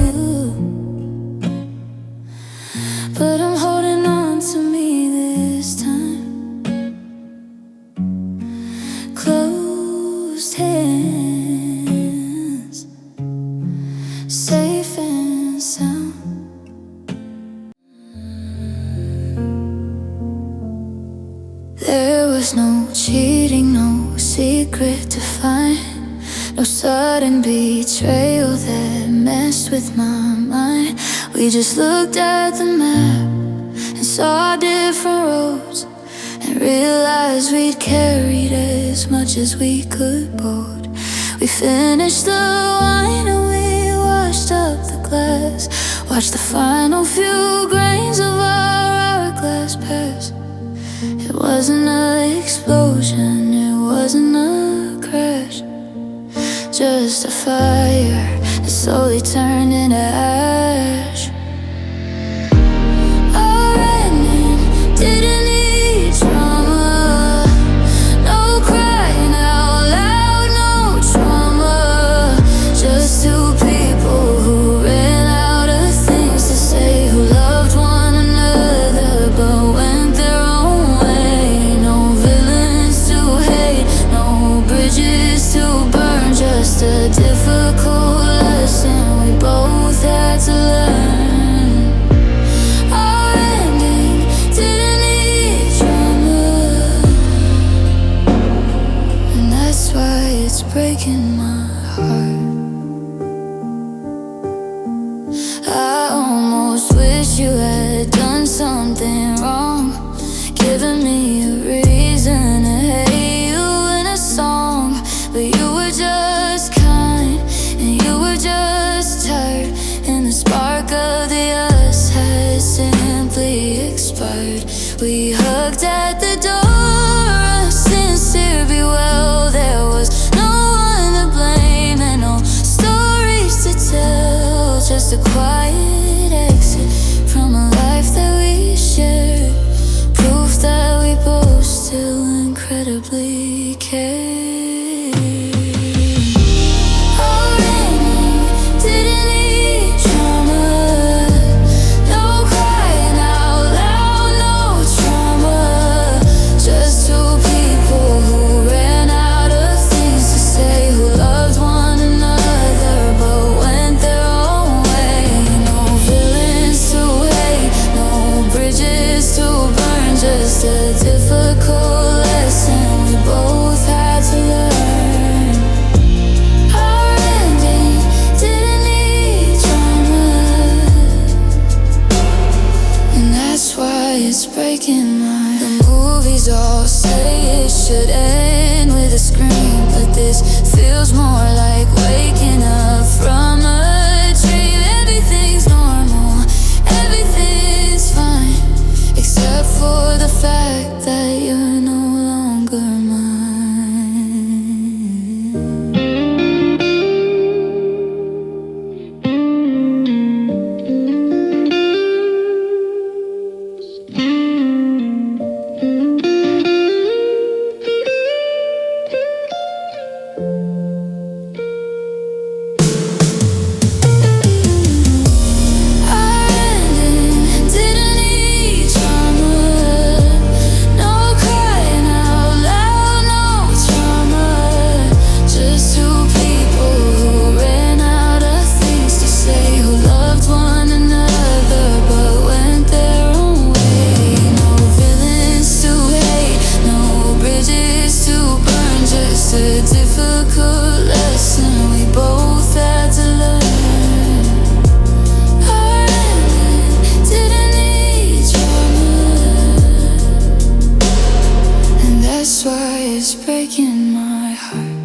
but I'm holding on to me this time. Closed hands, safe and sound. There was no cheating, no secret to find, no sudden betrayal that meant messed with my mind. We just looked at the map and saw different roads, and realized we'd carried as much as we could board. We finished the wine and we washed up the glass, watched the final few grains of our hourglass pass. It wasn't an explosion, it wasn't a crash, just a fire that slowly turned into ash. Our ending didn't need drama, no crying out loud, no trauma. Just two people who ran out of things to say, who loved one another but went their own way. No villains to hate, no bridges to burn, just a difficult lesson we both had to learn. Our ending didn't need drama, and that's why it's breaking my heart. I almost wish you had done something wrong, given me a reason to hate you in a song. But you were just kind, and you were just tired, and the spark of the us had simply expired. We hugged at the door, a sincere be well. There was no one to blame and no stories to tell, just a quiet exit from a life that we shared, proof that we both still incredibly care. Just a difficult lesson we both had to learn. Our ending didn't need drama, and that's why it's breaking my heart. The movies all say it should end with a scream, but this feels more like waking up from a dream. Everything's normal, everything's fine, except for the fact that you're no longer mine. A difficult lesson we both had to learn. Our ending didn't need drama, and that's why it's breaking my heart.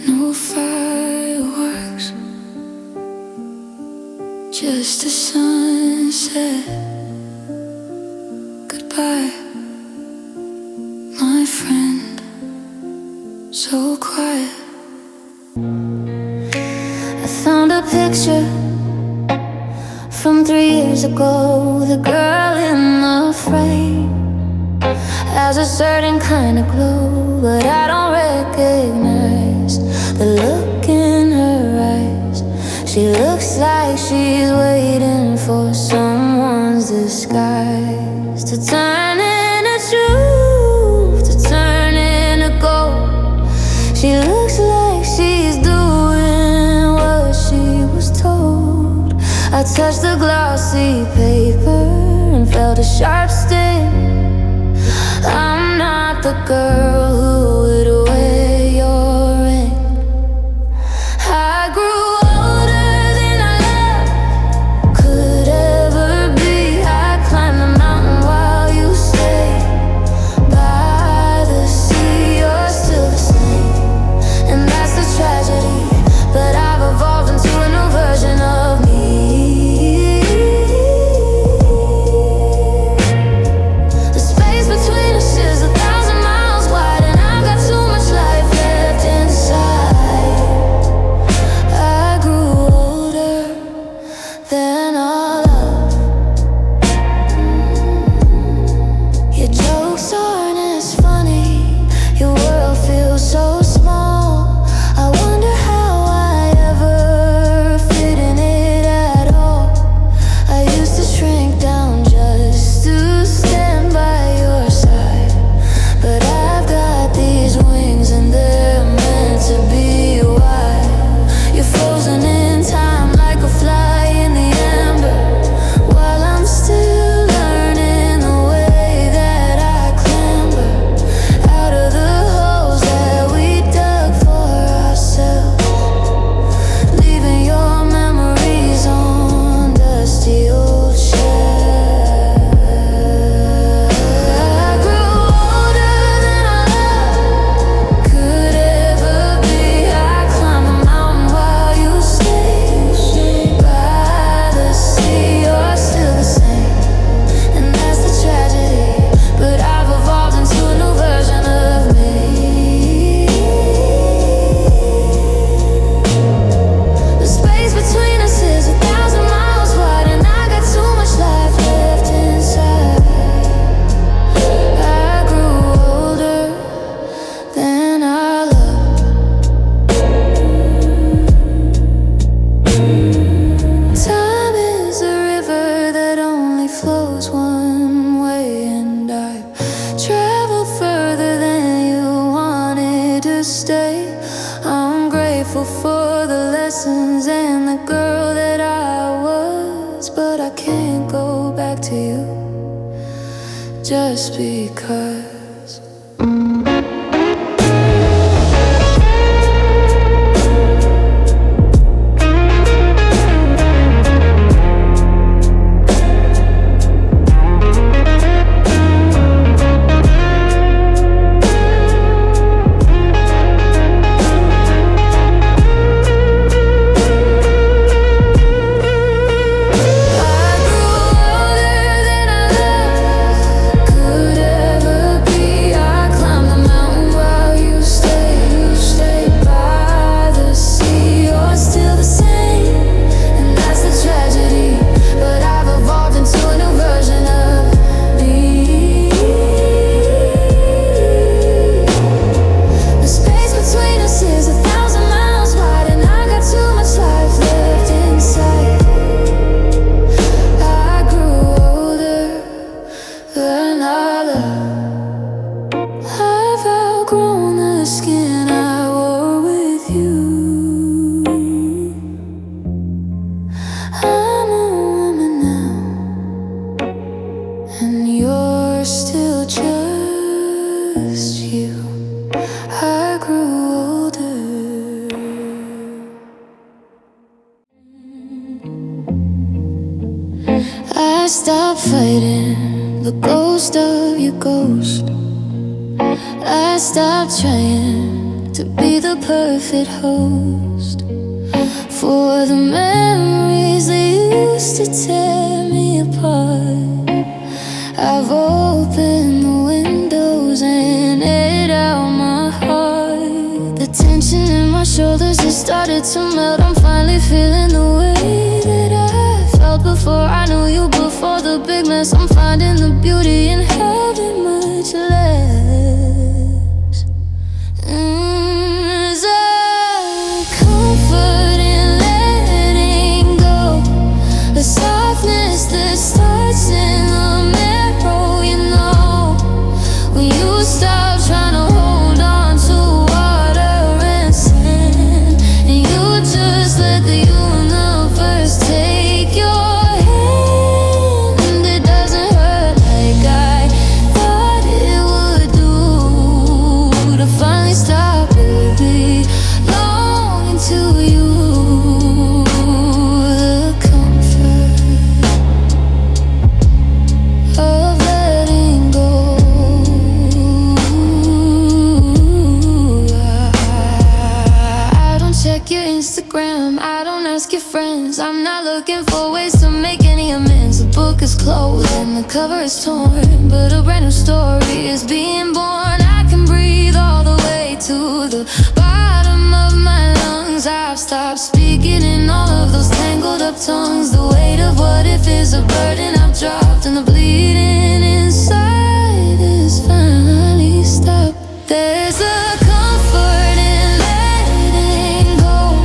No fireworks, just a sunset. Goodbye, my friend, so quiet. I found a picture from 3 years ago. The girl in the frame has a certain kind of glow, but I don't recognize the look in her eyes. She looks like she's waiting for someone's disguise to turn into truth, to turn into gold. She looks like she's doing what she was told. I touched the glossy paper and felt a sharp sting. I'm not the girl who would wear your ring. grateful for the lessons and the girl that I was, but I can't go back to you just because. I stopped fighting the ghost of your ghost. I stopped trying to be the perfect host for the memories that used to tear me apart. I've opened the windows and let out my heart. The tension in my shoulders has started to melt. I'm finally feeling the way that I felt before I knew you. Before the big mess, I'm finding the beauty in having much less. There's a comfort in letting go, a softness that starts in the marrow. You know, when you stop trying to hold on to water and sand, and you just let the universe take your hand. It doesn't hurt like I thought it would do, to finally stop it belonging to you. The comfort of letting go. I don't check your Instagram, I don't ask your friends. I'm not looking for ways to make any amends. The book is closed and the cover is torn, but a brand new story is being born. I can breathe all the way to the bottom of my lungs. I've stopped speaking in all of those tangled up tongues. The weight of what if is a burden I've dropped, and the bleeding inside is finally stopped. There's a comfort in letting go,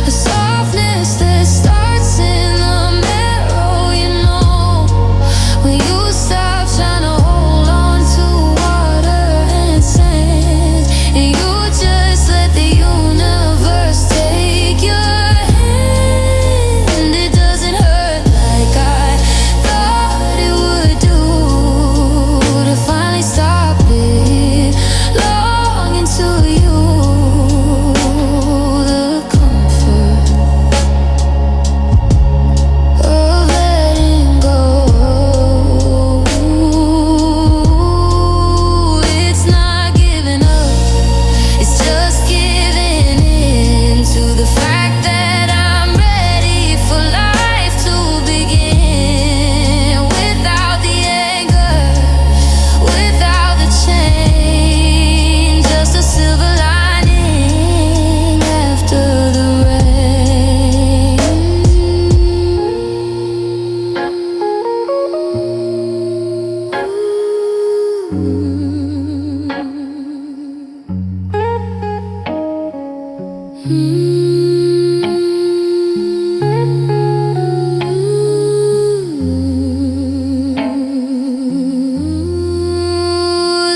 a softness that starts in the marrow. You know, when you stop trying to hold on to water and sand, and you just let the universe take your hand. It doesn't hurt like I thought it would do, to finally stop it longing to you. The comfort of letting go. It's not giving up, it's just giving in to the fact that I'm ready for life to begin. Without the anger, without the change, just a silver lining after the rain.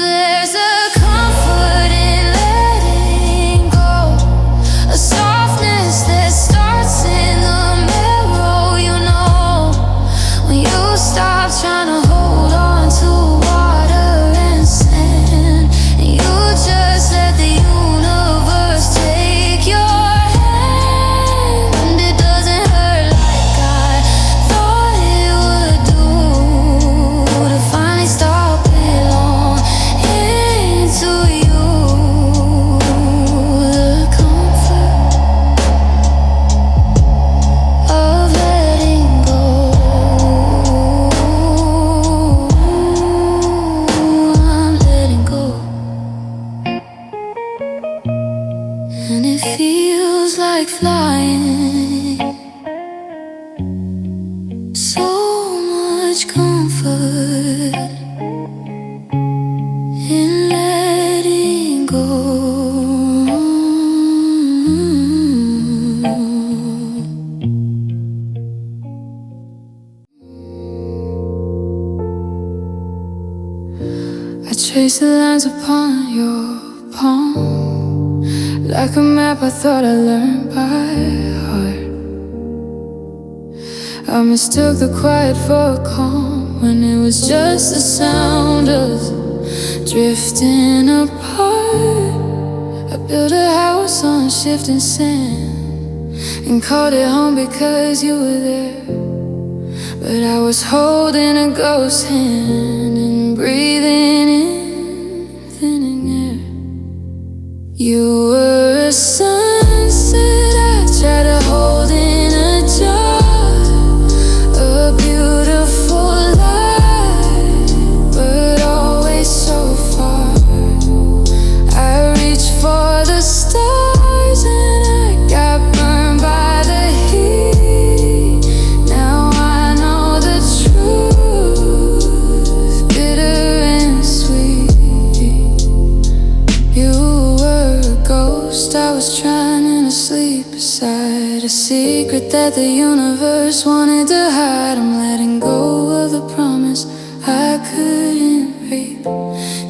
There's a comfort in letting go, a feels like flying. So much comfort in letting go. I trace the lines upon your palm, like a map I thought I learned by heart. I mistook the quiet for a calm, when it was just the sound of us drifting apart. I built a house on shifting sand and called it home because you were there. But I was holding a ghost hand and breathing in thinning air. You were a sunset I tried to hold in a jar, a beautiful light, but always so far. I reached for the stars and I got burned by the heat. Now I know the truth, bitter and sweet. You were a ghost I was trying to sleep beside, a secret that the universe wanted to hide. I'm letting go of the promise I couldn't break,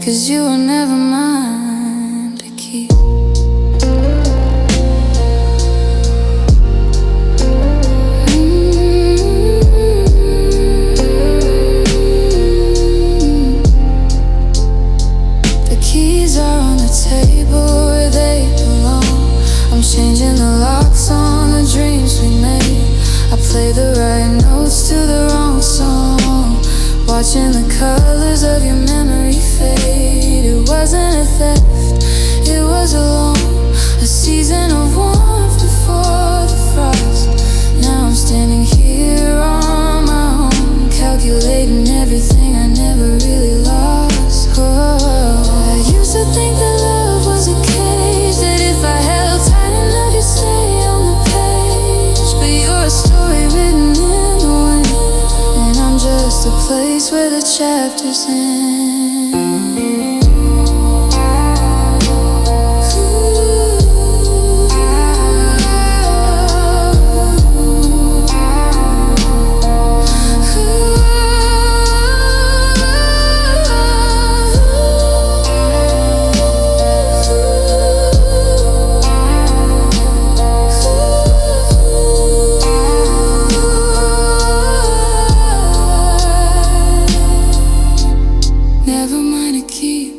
'cause you were never mine to keep. The keys are on the table where they belong. I'm changing the locks on the dreams we made. I play the right notes to the wrong song, watching the colors of your memory fade. It wasn't a theft, it was a loan, a season of warmth before the frost. Now I'm standing here on my own, calculating everything I never really lost. I used to think that love was a cage, that if I held tight enough you'd stay on the page. But you're a story written in the wind, and I'm just a place where the chapters end. Never mind a keep,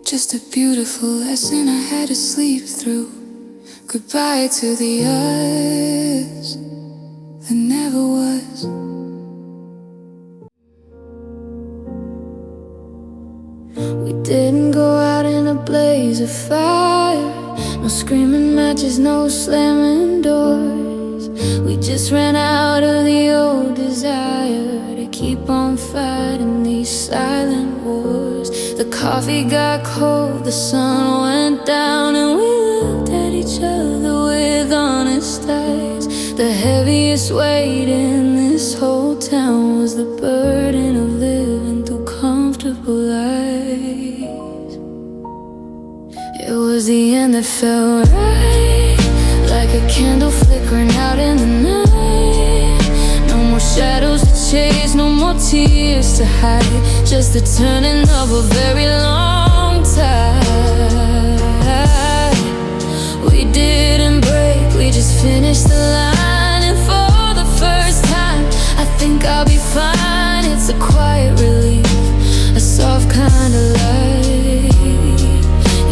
just a beautiful lesson I had to sleep through. Goodbye to the us that never was. We didn't go out in a blaze of fire, no screaming matches, no slamming doors. We just ran out of the old desire to keep on fighting these silent wars. The coffee got cold, the sun went down, and we looked at each other with honest eyes. The heaviest weight in this whole town was the burden of living through comfortable lies. It was the end that felt right, like a candle flickering out in the night. No more shadows to chase, no more tears to hide, just the turning of a very long tide. We didn't break, we just finished the line, and for the first time I think I'll be fine. It's a quiet relief, a soft kind of light.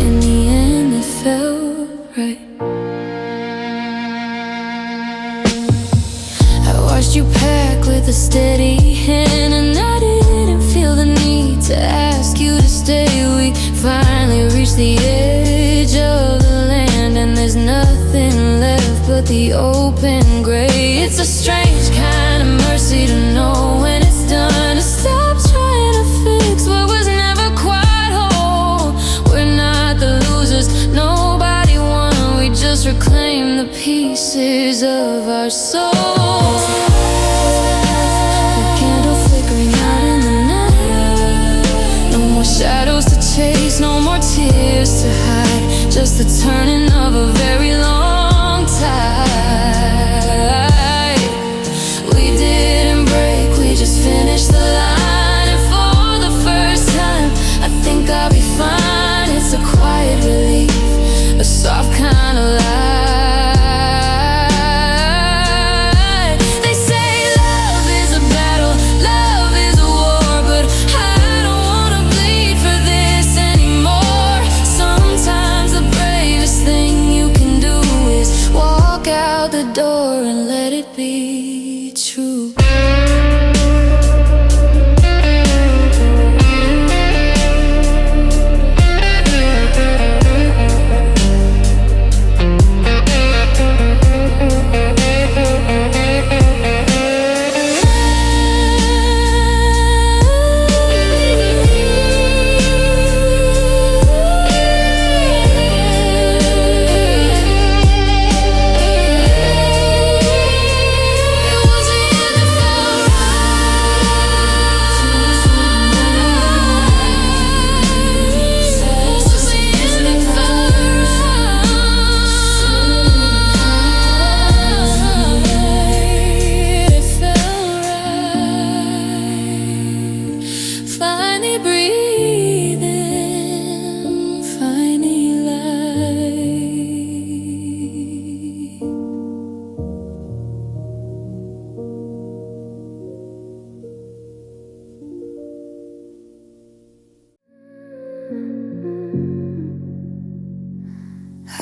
In the end it felt right. I watched you pack with a steady hand, and I didn't feel the need to ask you to stay. We finally reached the edge of the land, and there's nothing left but the open gray. It's a strange kind of mercy to know when it's done, to stop trying to fix what was never quite whole. We're not the losers, nobody won, we just reclaimed reclaim the pieces of our souls. The candle flickering out in the night. No more shadows to chase, no more tears to hide. Just the turning of a very long tide. We didn't break, we just finished the line. And for the first time, I think I'll be fine. It's a quiet relief, a soft kind of light. They say love is a battle, love is a war, but I don't wanna bleed for this anymore. Sometimes the bravest thing you can do is walk out the door and let it be true.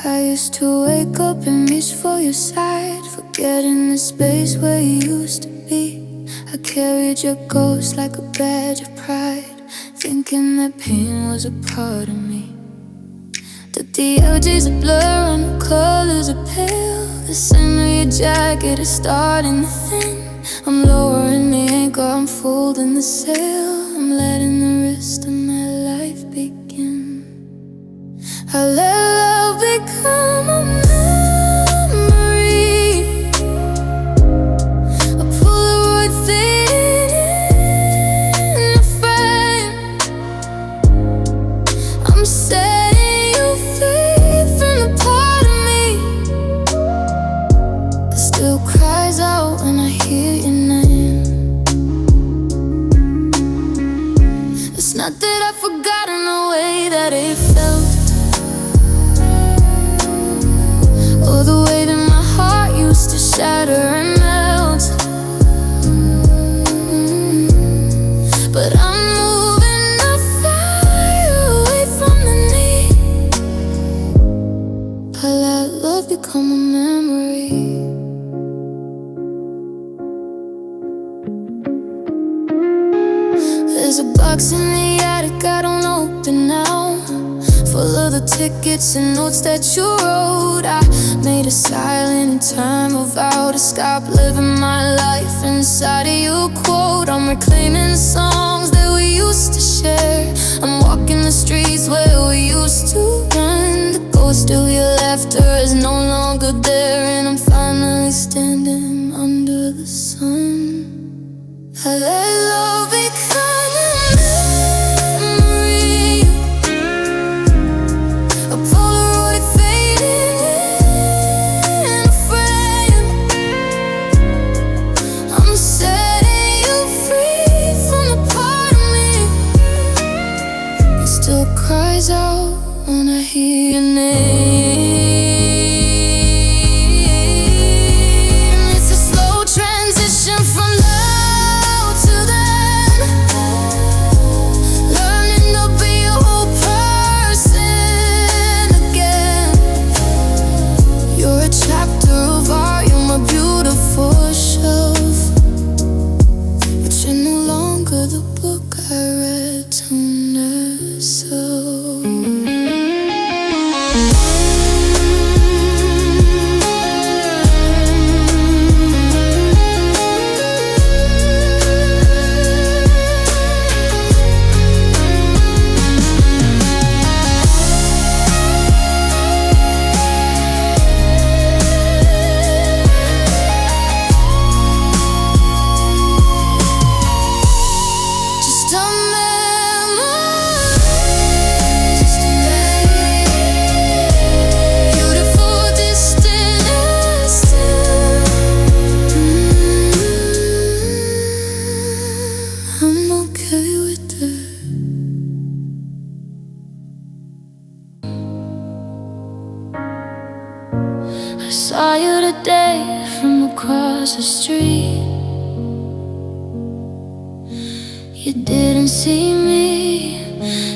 I used to wake up and reach for your side, forgetting the space where you used to be. I carried your ghost like a badge of pride, thinking that pain was a part of me. That the edges are blur and the colors are pale. The center of your jacket is starting to thin. I'm lowering the anchor, I'm folding the sail. I'm letting the rest of my life begin. I let love become a memory, a Polaroid fading in a frame. I'm setting you free from the part of me that still cries out when I hear your name. It's not that I've forgotten the way that it felt, or the way that my heart used to shatter and melt. But I'm moving the fire away from the need. I let love become a memory. There's a box in the attic I don't open now, full of the tickets and notes that you wrote. I made a silent time of vow to stop living my life inside of your quote. I'm reclaiming songs that we used to share. I'm walking the streets where we used to run. The ghost of your laughter is no longer there, and I'm finally standing under the sun. I let love become a memory, a Polaroid fading in a frame. I'm setting you free from the part of me that still cries out when I hear your name. It's a slow transition from love to to the day from across the street. You didn't see me,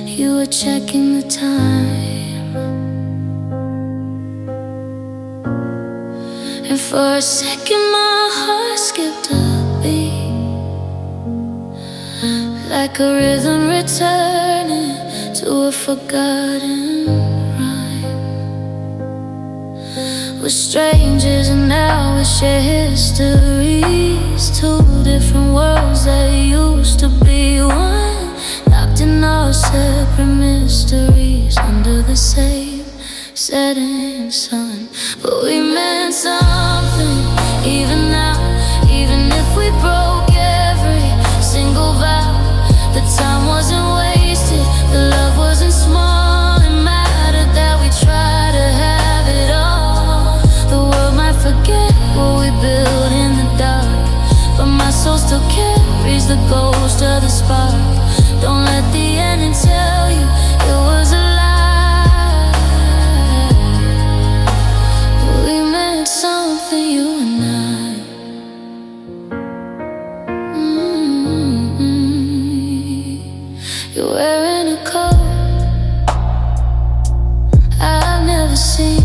you were checking the time. And for a second my heart skipped a beat, like a rhythm returning to a forgotten rhyme. We're strangers and now we share histories, two different worlds that used to be one, locked in our separate mysteries under the same setting sun. But we meant something, even now, even if we broke every single vow. The time wasn't wasted, the love wasn't small. It mattered that we tried to have it all. The world might forget what we built in the dark, but my soul still carries the ghost of the spark. Don't let the ending tell you it was a lie. We meant something, you and I. You're wearing a coat I've never seen,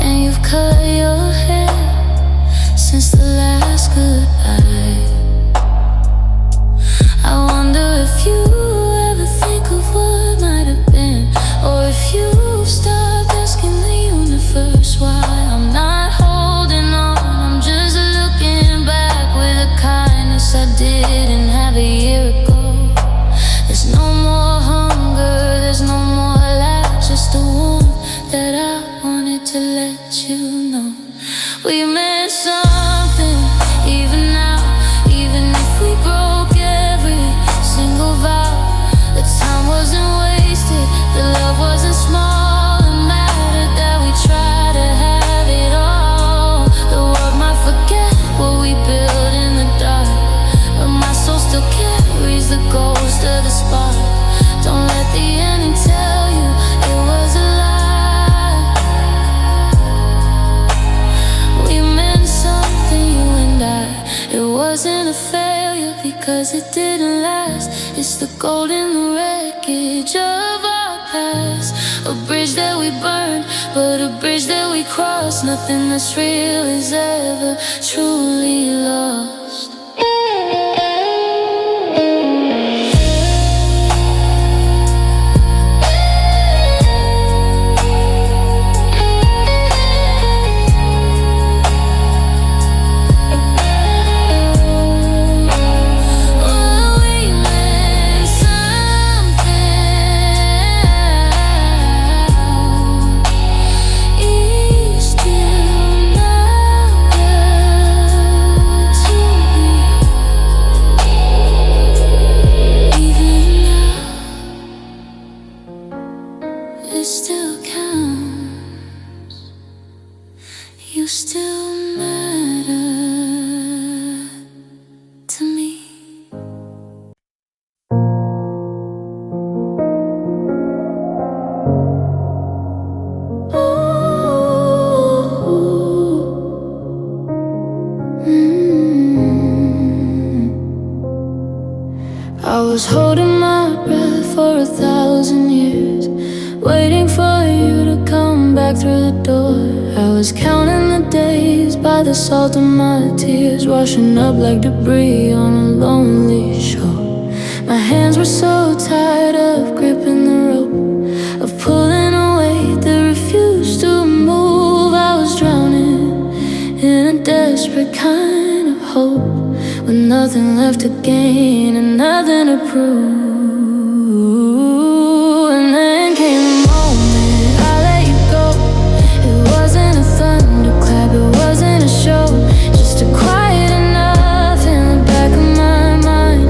and you've cut your hair since the last goodbye. I wonder if you ever think of what might have been, or if you've stopped asking the universe why. I'm not holding on, I'm just looking back with a kindness I didn't have a year ago. There's no more hunger, there's no more laughs, just the warmth that I wanted to let you know. We meant something, even now, even if we broke every single vow. The time wasn't wasted, the love wasn't small. It mattered that we tried to have it all. The world might forget what we built in the dark, but my soul still carries the ghost of the spark. Don't let the ending tell you it was a lie. We meant something, you and I. It wasn't a failure because it didn't last. It's the gold in the wreckage of our past. A bridge that we burned, but a bridge that we crossed. Nothing that's real is ever truly lost. It still counts. You still matter to me. I was holding my breath for 1,000 years, waiting for you to come back through the door. I was counting the days by the salt of my tears, washing up like debris on a lonely shore. My hands were so tired of gripping the rope, of pulling away that refused to move. I was drowning in a desperate kind of hope, with nothing left to gain and nothing to prove. And then came the moment I let you go. It wasn't a thunderclap, it wasn't a show, just a quiet enough in the back of my mind,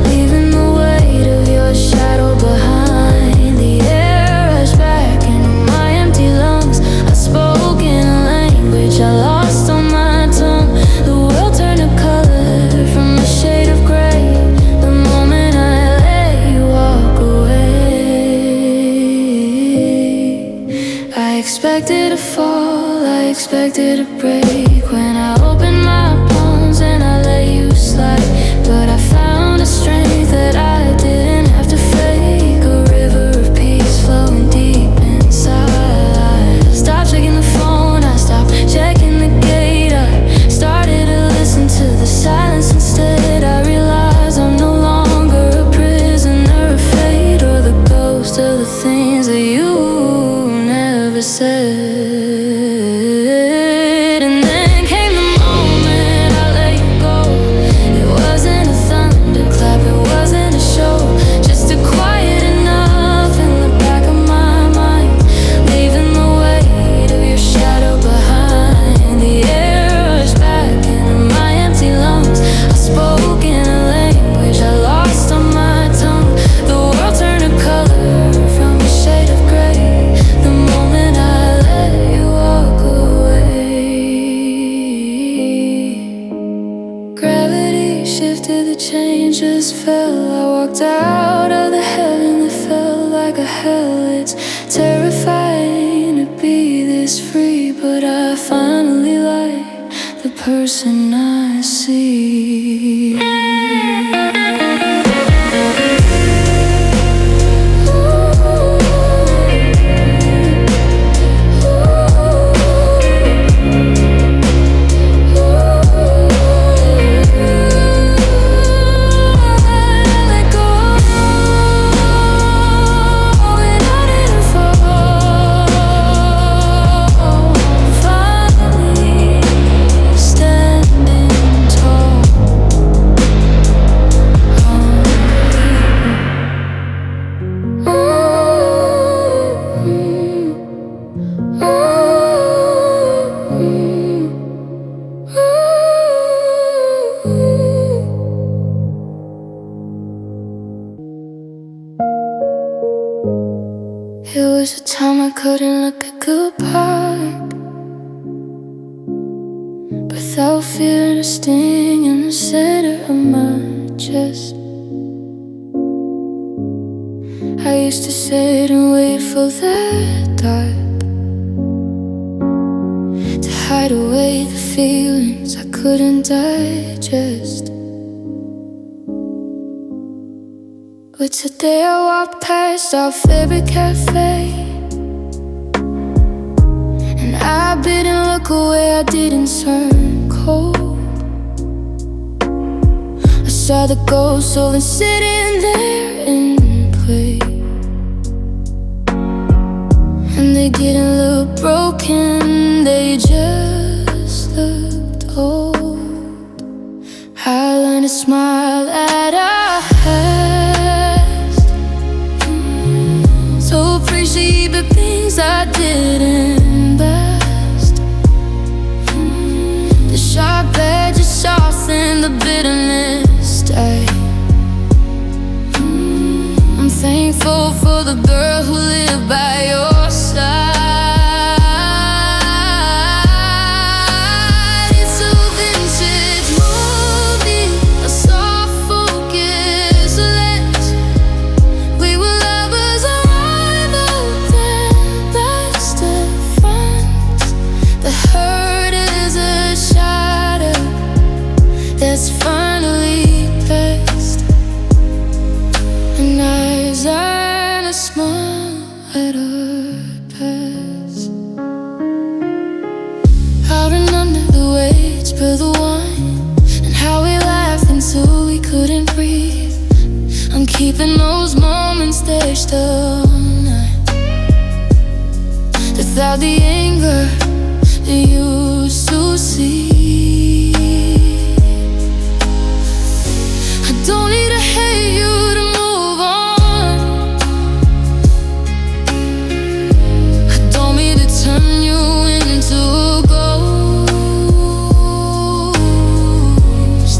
leaving the weight of your shadow behind. The air rushed back into my empty lungs. I spoke in a language I lost on my tongue. The world turned to color from a shade of gray the moment I let expected to fall, I expected to break. When I opened my palms and I let you slide, but I found a strength that I didn't have to fake. A river of peace flowing deep inside. Stop checking the phone, I stopped checking the gate. I started to listen to the silence instead. I realized I'm no longer a prisoner of fate, or the ghost of the things that you never said. And then came the moment I let you go. It wasn't a thunderclap, it wasn't a show, just a quiet enough in the back of my mind, leaving the weight of your shadow behind. The air rushed back into my empty lungs. I spoke in a language I lost on my tongue. The world turned to color from a shade of gray the moment I let you walk away. Gravity shifted, the chain just fell. I walked out of the heaven that felt like a hell. It's terrifying to be this free, but I finally like the person I see. It was a time I couldn't look at goodbye without feeling a sting in the center of my chest. I used to sit and wait for that dark to hide away the feelings I couldn't digest. But today I walked past our favorite cafe, and I didn't look away, I didn't turn cold. I saw the ghost stolen sitting there in place, and they didn't look broken, they just looked old. I learned to smile at our past, to appreciate the things I didn't last. The sharp edges soften the bitterness stay. I'm thankful for the girl who lived by your side. It's a vintage movie, a soft focus lens. We were lovers, rivals, and best of friends. The hurt is a shadow that's finally passed, and eyes and a smile at our past. Out and under the waves, spill the wine, and how we laughed until we couldn't breathe. I'm keeping those moments staged all night, without the anger that you used to see. I don't need to hate you to move on. I don't mean to turn you into a ghost.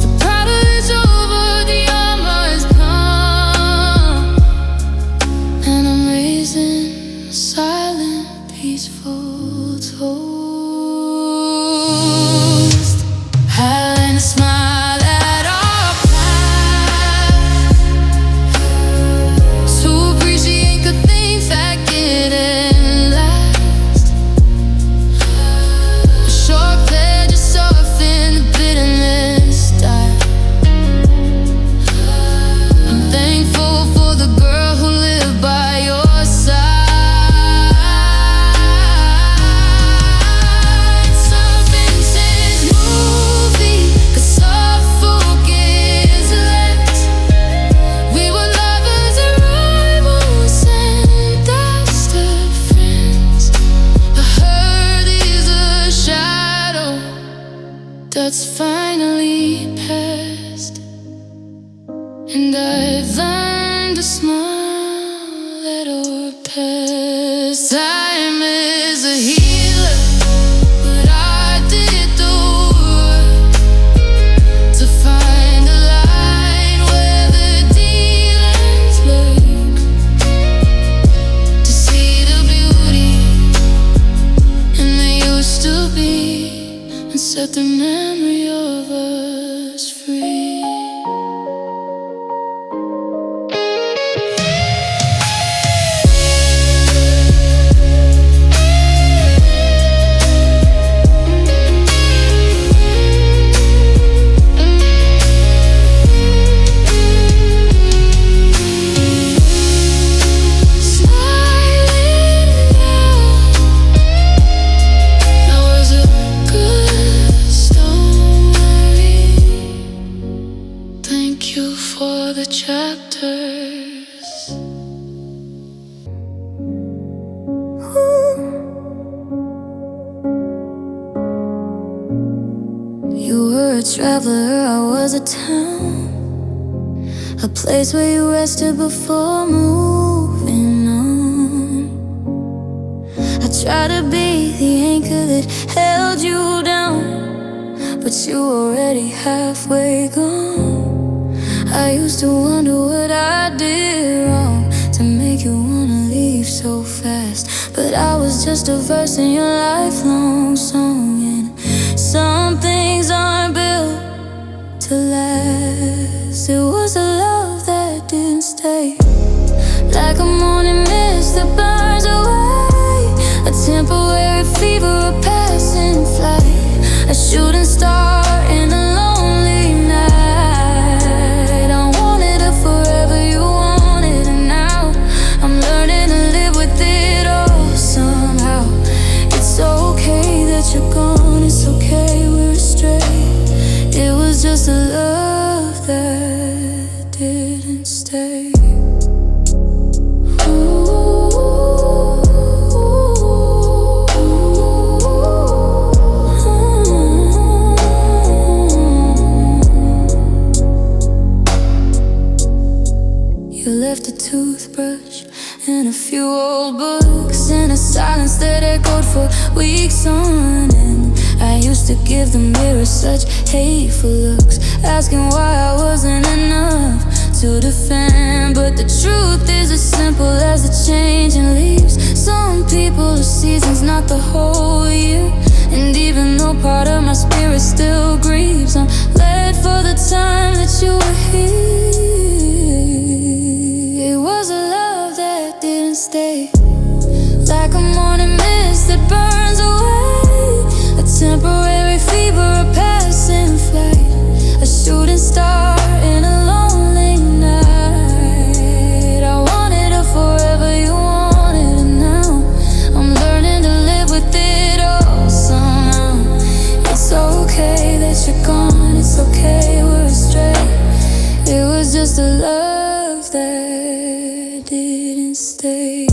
The battle is over, the armor is gone, and I'm raising a silent, peaceful toast. I learned to smile at our past, to appreciate good things that didn't last. that's finally past, and I've learned to smile at our past. Time is a healer, but I did the work to find a light where the demons lurk, to see the beauty and they used to be, and set the memory of us free. Thank you for the chapters. You were a traveler, I was a town, a place where you rested before moving on. I tried to be the anchor that held you down, but you already halfway gone. I used to wonder what I did wrong to make you wanna leave so fast, but I was just a verse in your lifelong song. And some things aren't built to last. It was a love that didn't stay, like a morning mist that burns away, a temporary fever, a passing flight, a shooting star in a lonely night. I wanted it forever, you wanted it now. I'm learning to live with it all somehow. It's okay that you're gone, it's okay we're astray. It was just a love that didn't stay. You left a toothbrush and a few old books and a silence that echoed for weeks on end. I used to give the mirror such hateful looks, asking why I wasn't enough to defend. But the truth is as simple as the changing leaves. Some people are seasons, not the whole year. And even though part of my spirit still grieves, I'm glad for the time that you were here. It was a love that didn't stay, like a morning mist that burns away, a temporary fever, a passing flight, a shooting star in a lonely night. I wanted it forever, you wanted it now. I'm learning to live with it all somehow. It's okay that you're gone, it's okay we're astray. It was just a love that didn't stay.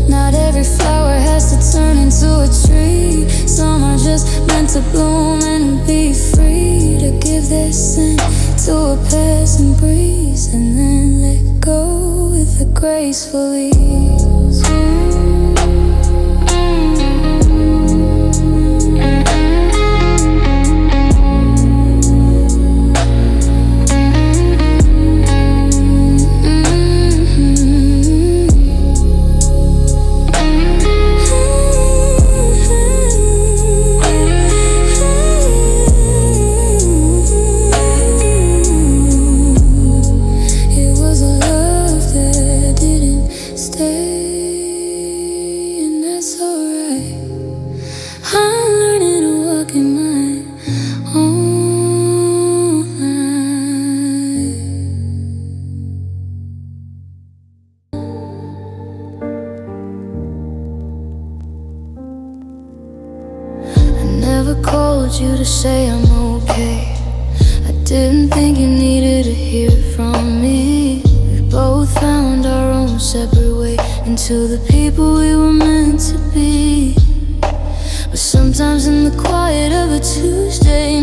Not every flower has to turn into a tree. Some are just meant to bloom and be free, to give their scent to a passing breeze and then let go with a graceful ease. You to say I'm okay. I didn't think you needed to hear from me. We both found our own separate way into the people we were meant to be. But sometimes in the quiet of a Tuesday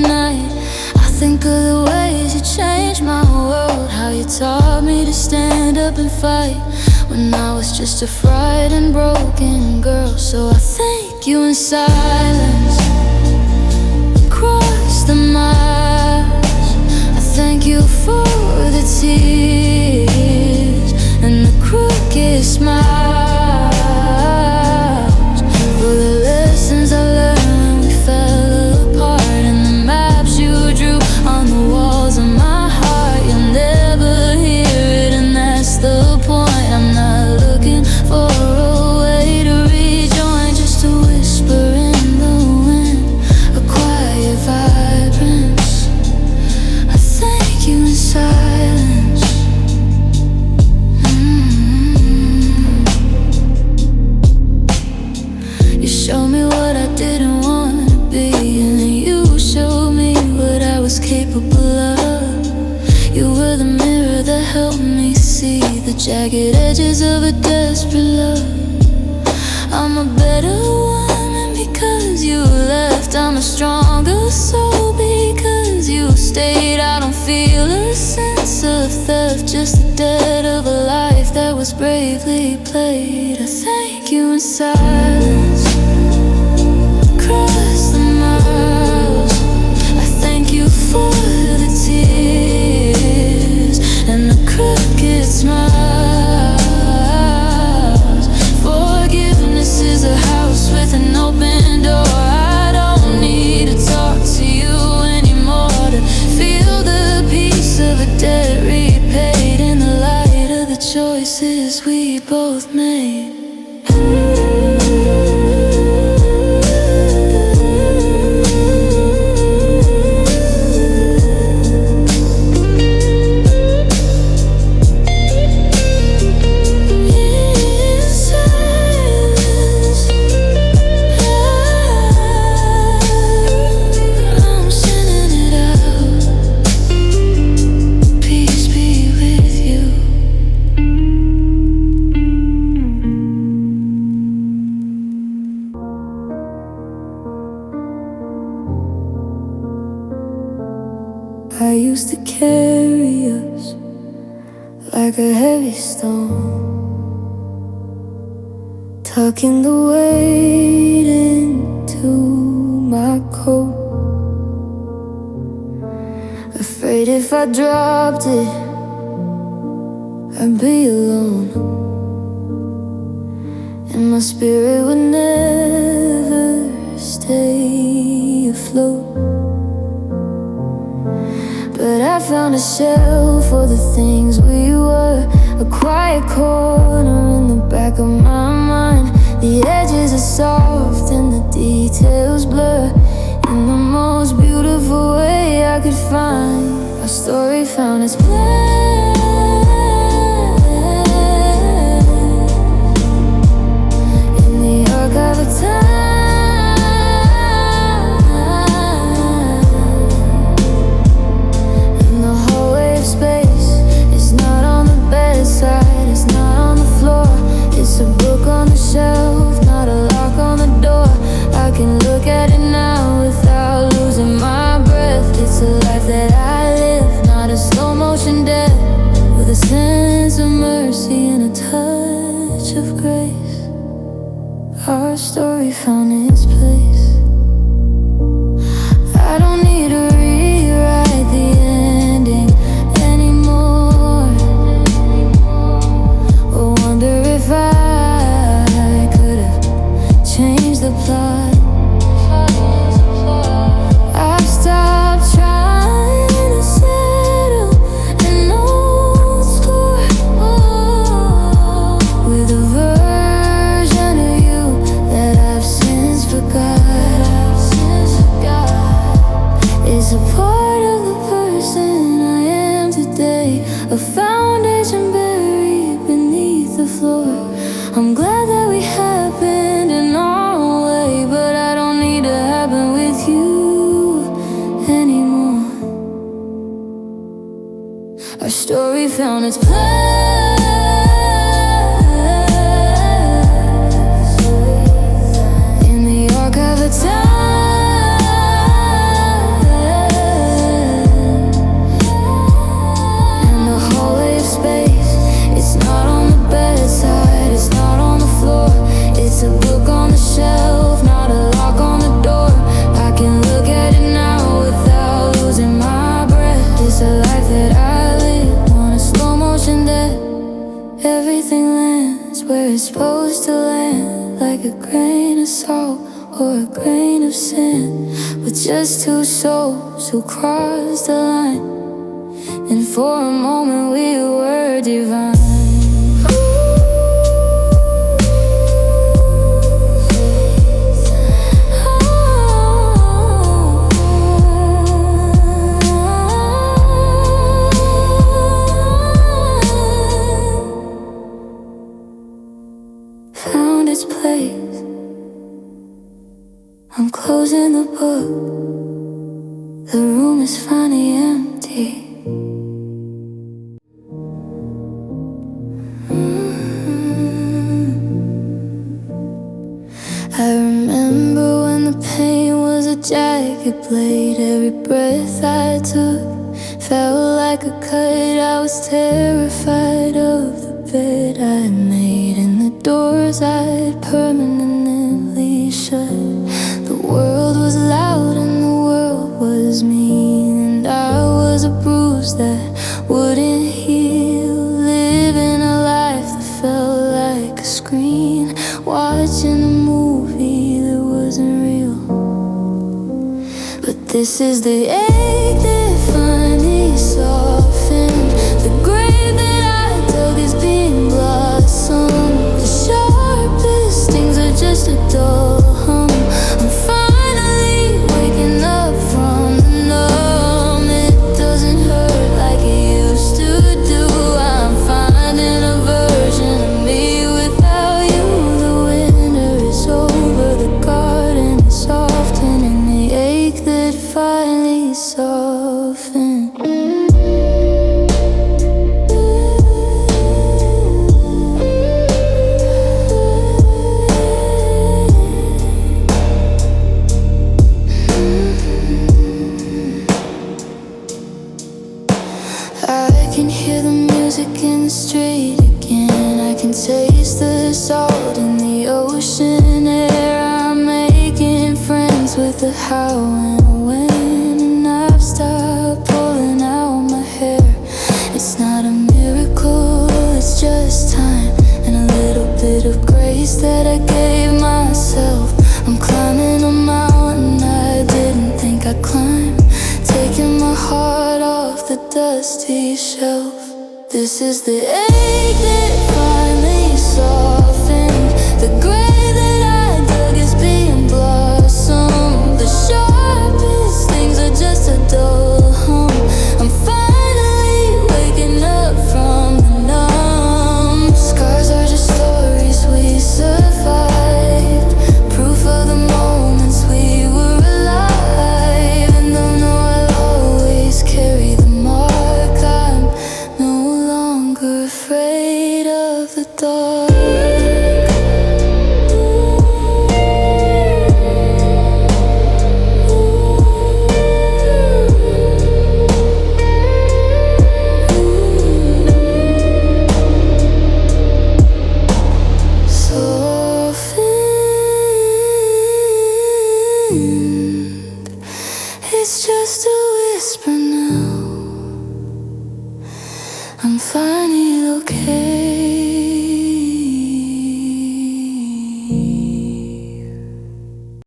taught me to stand up and fight when I was just a frightened, broken girl. So I thank you in silence, across the miles. I thank you for the tears and the crooked smiles, for the lessons I learned when we fell apart, and the maps you drew on the walls of my heart. You'll never hear it, and that's the point. I'm not looking for a way to rejoin, just a whisper in the wind, a quiet vibrance. I thank you in silence. You showed me what I didn't want to be, and then you showed me what I was capable of. You were the mirror that helped me see the jagged edges of a desperate love. I'm a better woman because you left. I'm a stronger soul because you stayed. I don't feel a sense of theft, just the debt of a life that was bravely played. I thank you in silence, across the miles. I thank you for the tears and the crooked smiles. Forgiveness is a house with an open door. I don't need to talk to you anymore to feel the peace of a debt repaid in the light of the choices we both made. I used to carry us like a heavy stone, tucking the weight into my coat, afraid if I dropped it, I'd be alone, and my spirit would never stay afloat. But I found a shell for the things we were, a quiet corner in the back of my mind. The edges are soft and the details blur in the most beautiful way I could find. Our story found its place in the archive of time. It's not on the floor, it's a book on the shelf, not a lock on the door. I can look at it now without losing my breath. It's a life that I live, not a slow motion death, with a sense of mercy and a touch of grace. Our story found its place. I don't need to rewrite the ending anymore, or wonder if I could have changed the plot. I've stopped trying to settle an old score with a version of you that I've since forgot. It's a part of the person I am today, a foundation buried beneath the floor. I'm glad that we happened in our way, but I don't need to happen with you anymore. Our story found its place in the archive of time. And the hallway grain of sand, with just two souls who crossed the line. And for a moment we were divine. Found its place. I'm closing the book. The room is finally empty. I remember when the pain was a jagged blade. Every breath I took felt like a cut. I was terrified of the bed I had made and the doors I'd permanently shut. The world was loud and the world was mean, and I was a bruise that wouldn't heal. Living a life that felt like a screen, watching a movie that wasn't real. But this is the ache that finally softened. The grave that I dug is being blossomed. The sharpest stings are just a dull hum. I'm finally waking up from the numb. It doesn't hurt like it used to do. I'm finding a version of me without you. The winter is over, the garden is softened, and the ache that finally softened. I can hear the music in the street again. I can taste the salt in the ocean air. I'm making friends with the how and when, and I've stopped pulling out my hair. It's not a miracle, it's just time and a little bit of grace that I gave myself. I'm climbing a mountain I didn't think I'd climb, taking my heart off the dusty shelf. This is the ache that finally softened. The grave that I dug is being blossomed. The sharpest things are just a dull hum. I'm finally waking up from the numb. Scars are just stories we survived, proof of the moments we were alive. And though no, I'll always carry the mark, I'm no longer afraid of the dark. Softened, it's just a whisper now. I'm finally okay.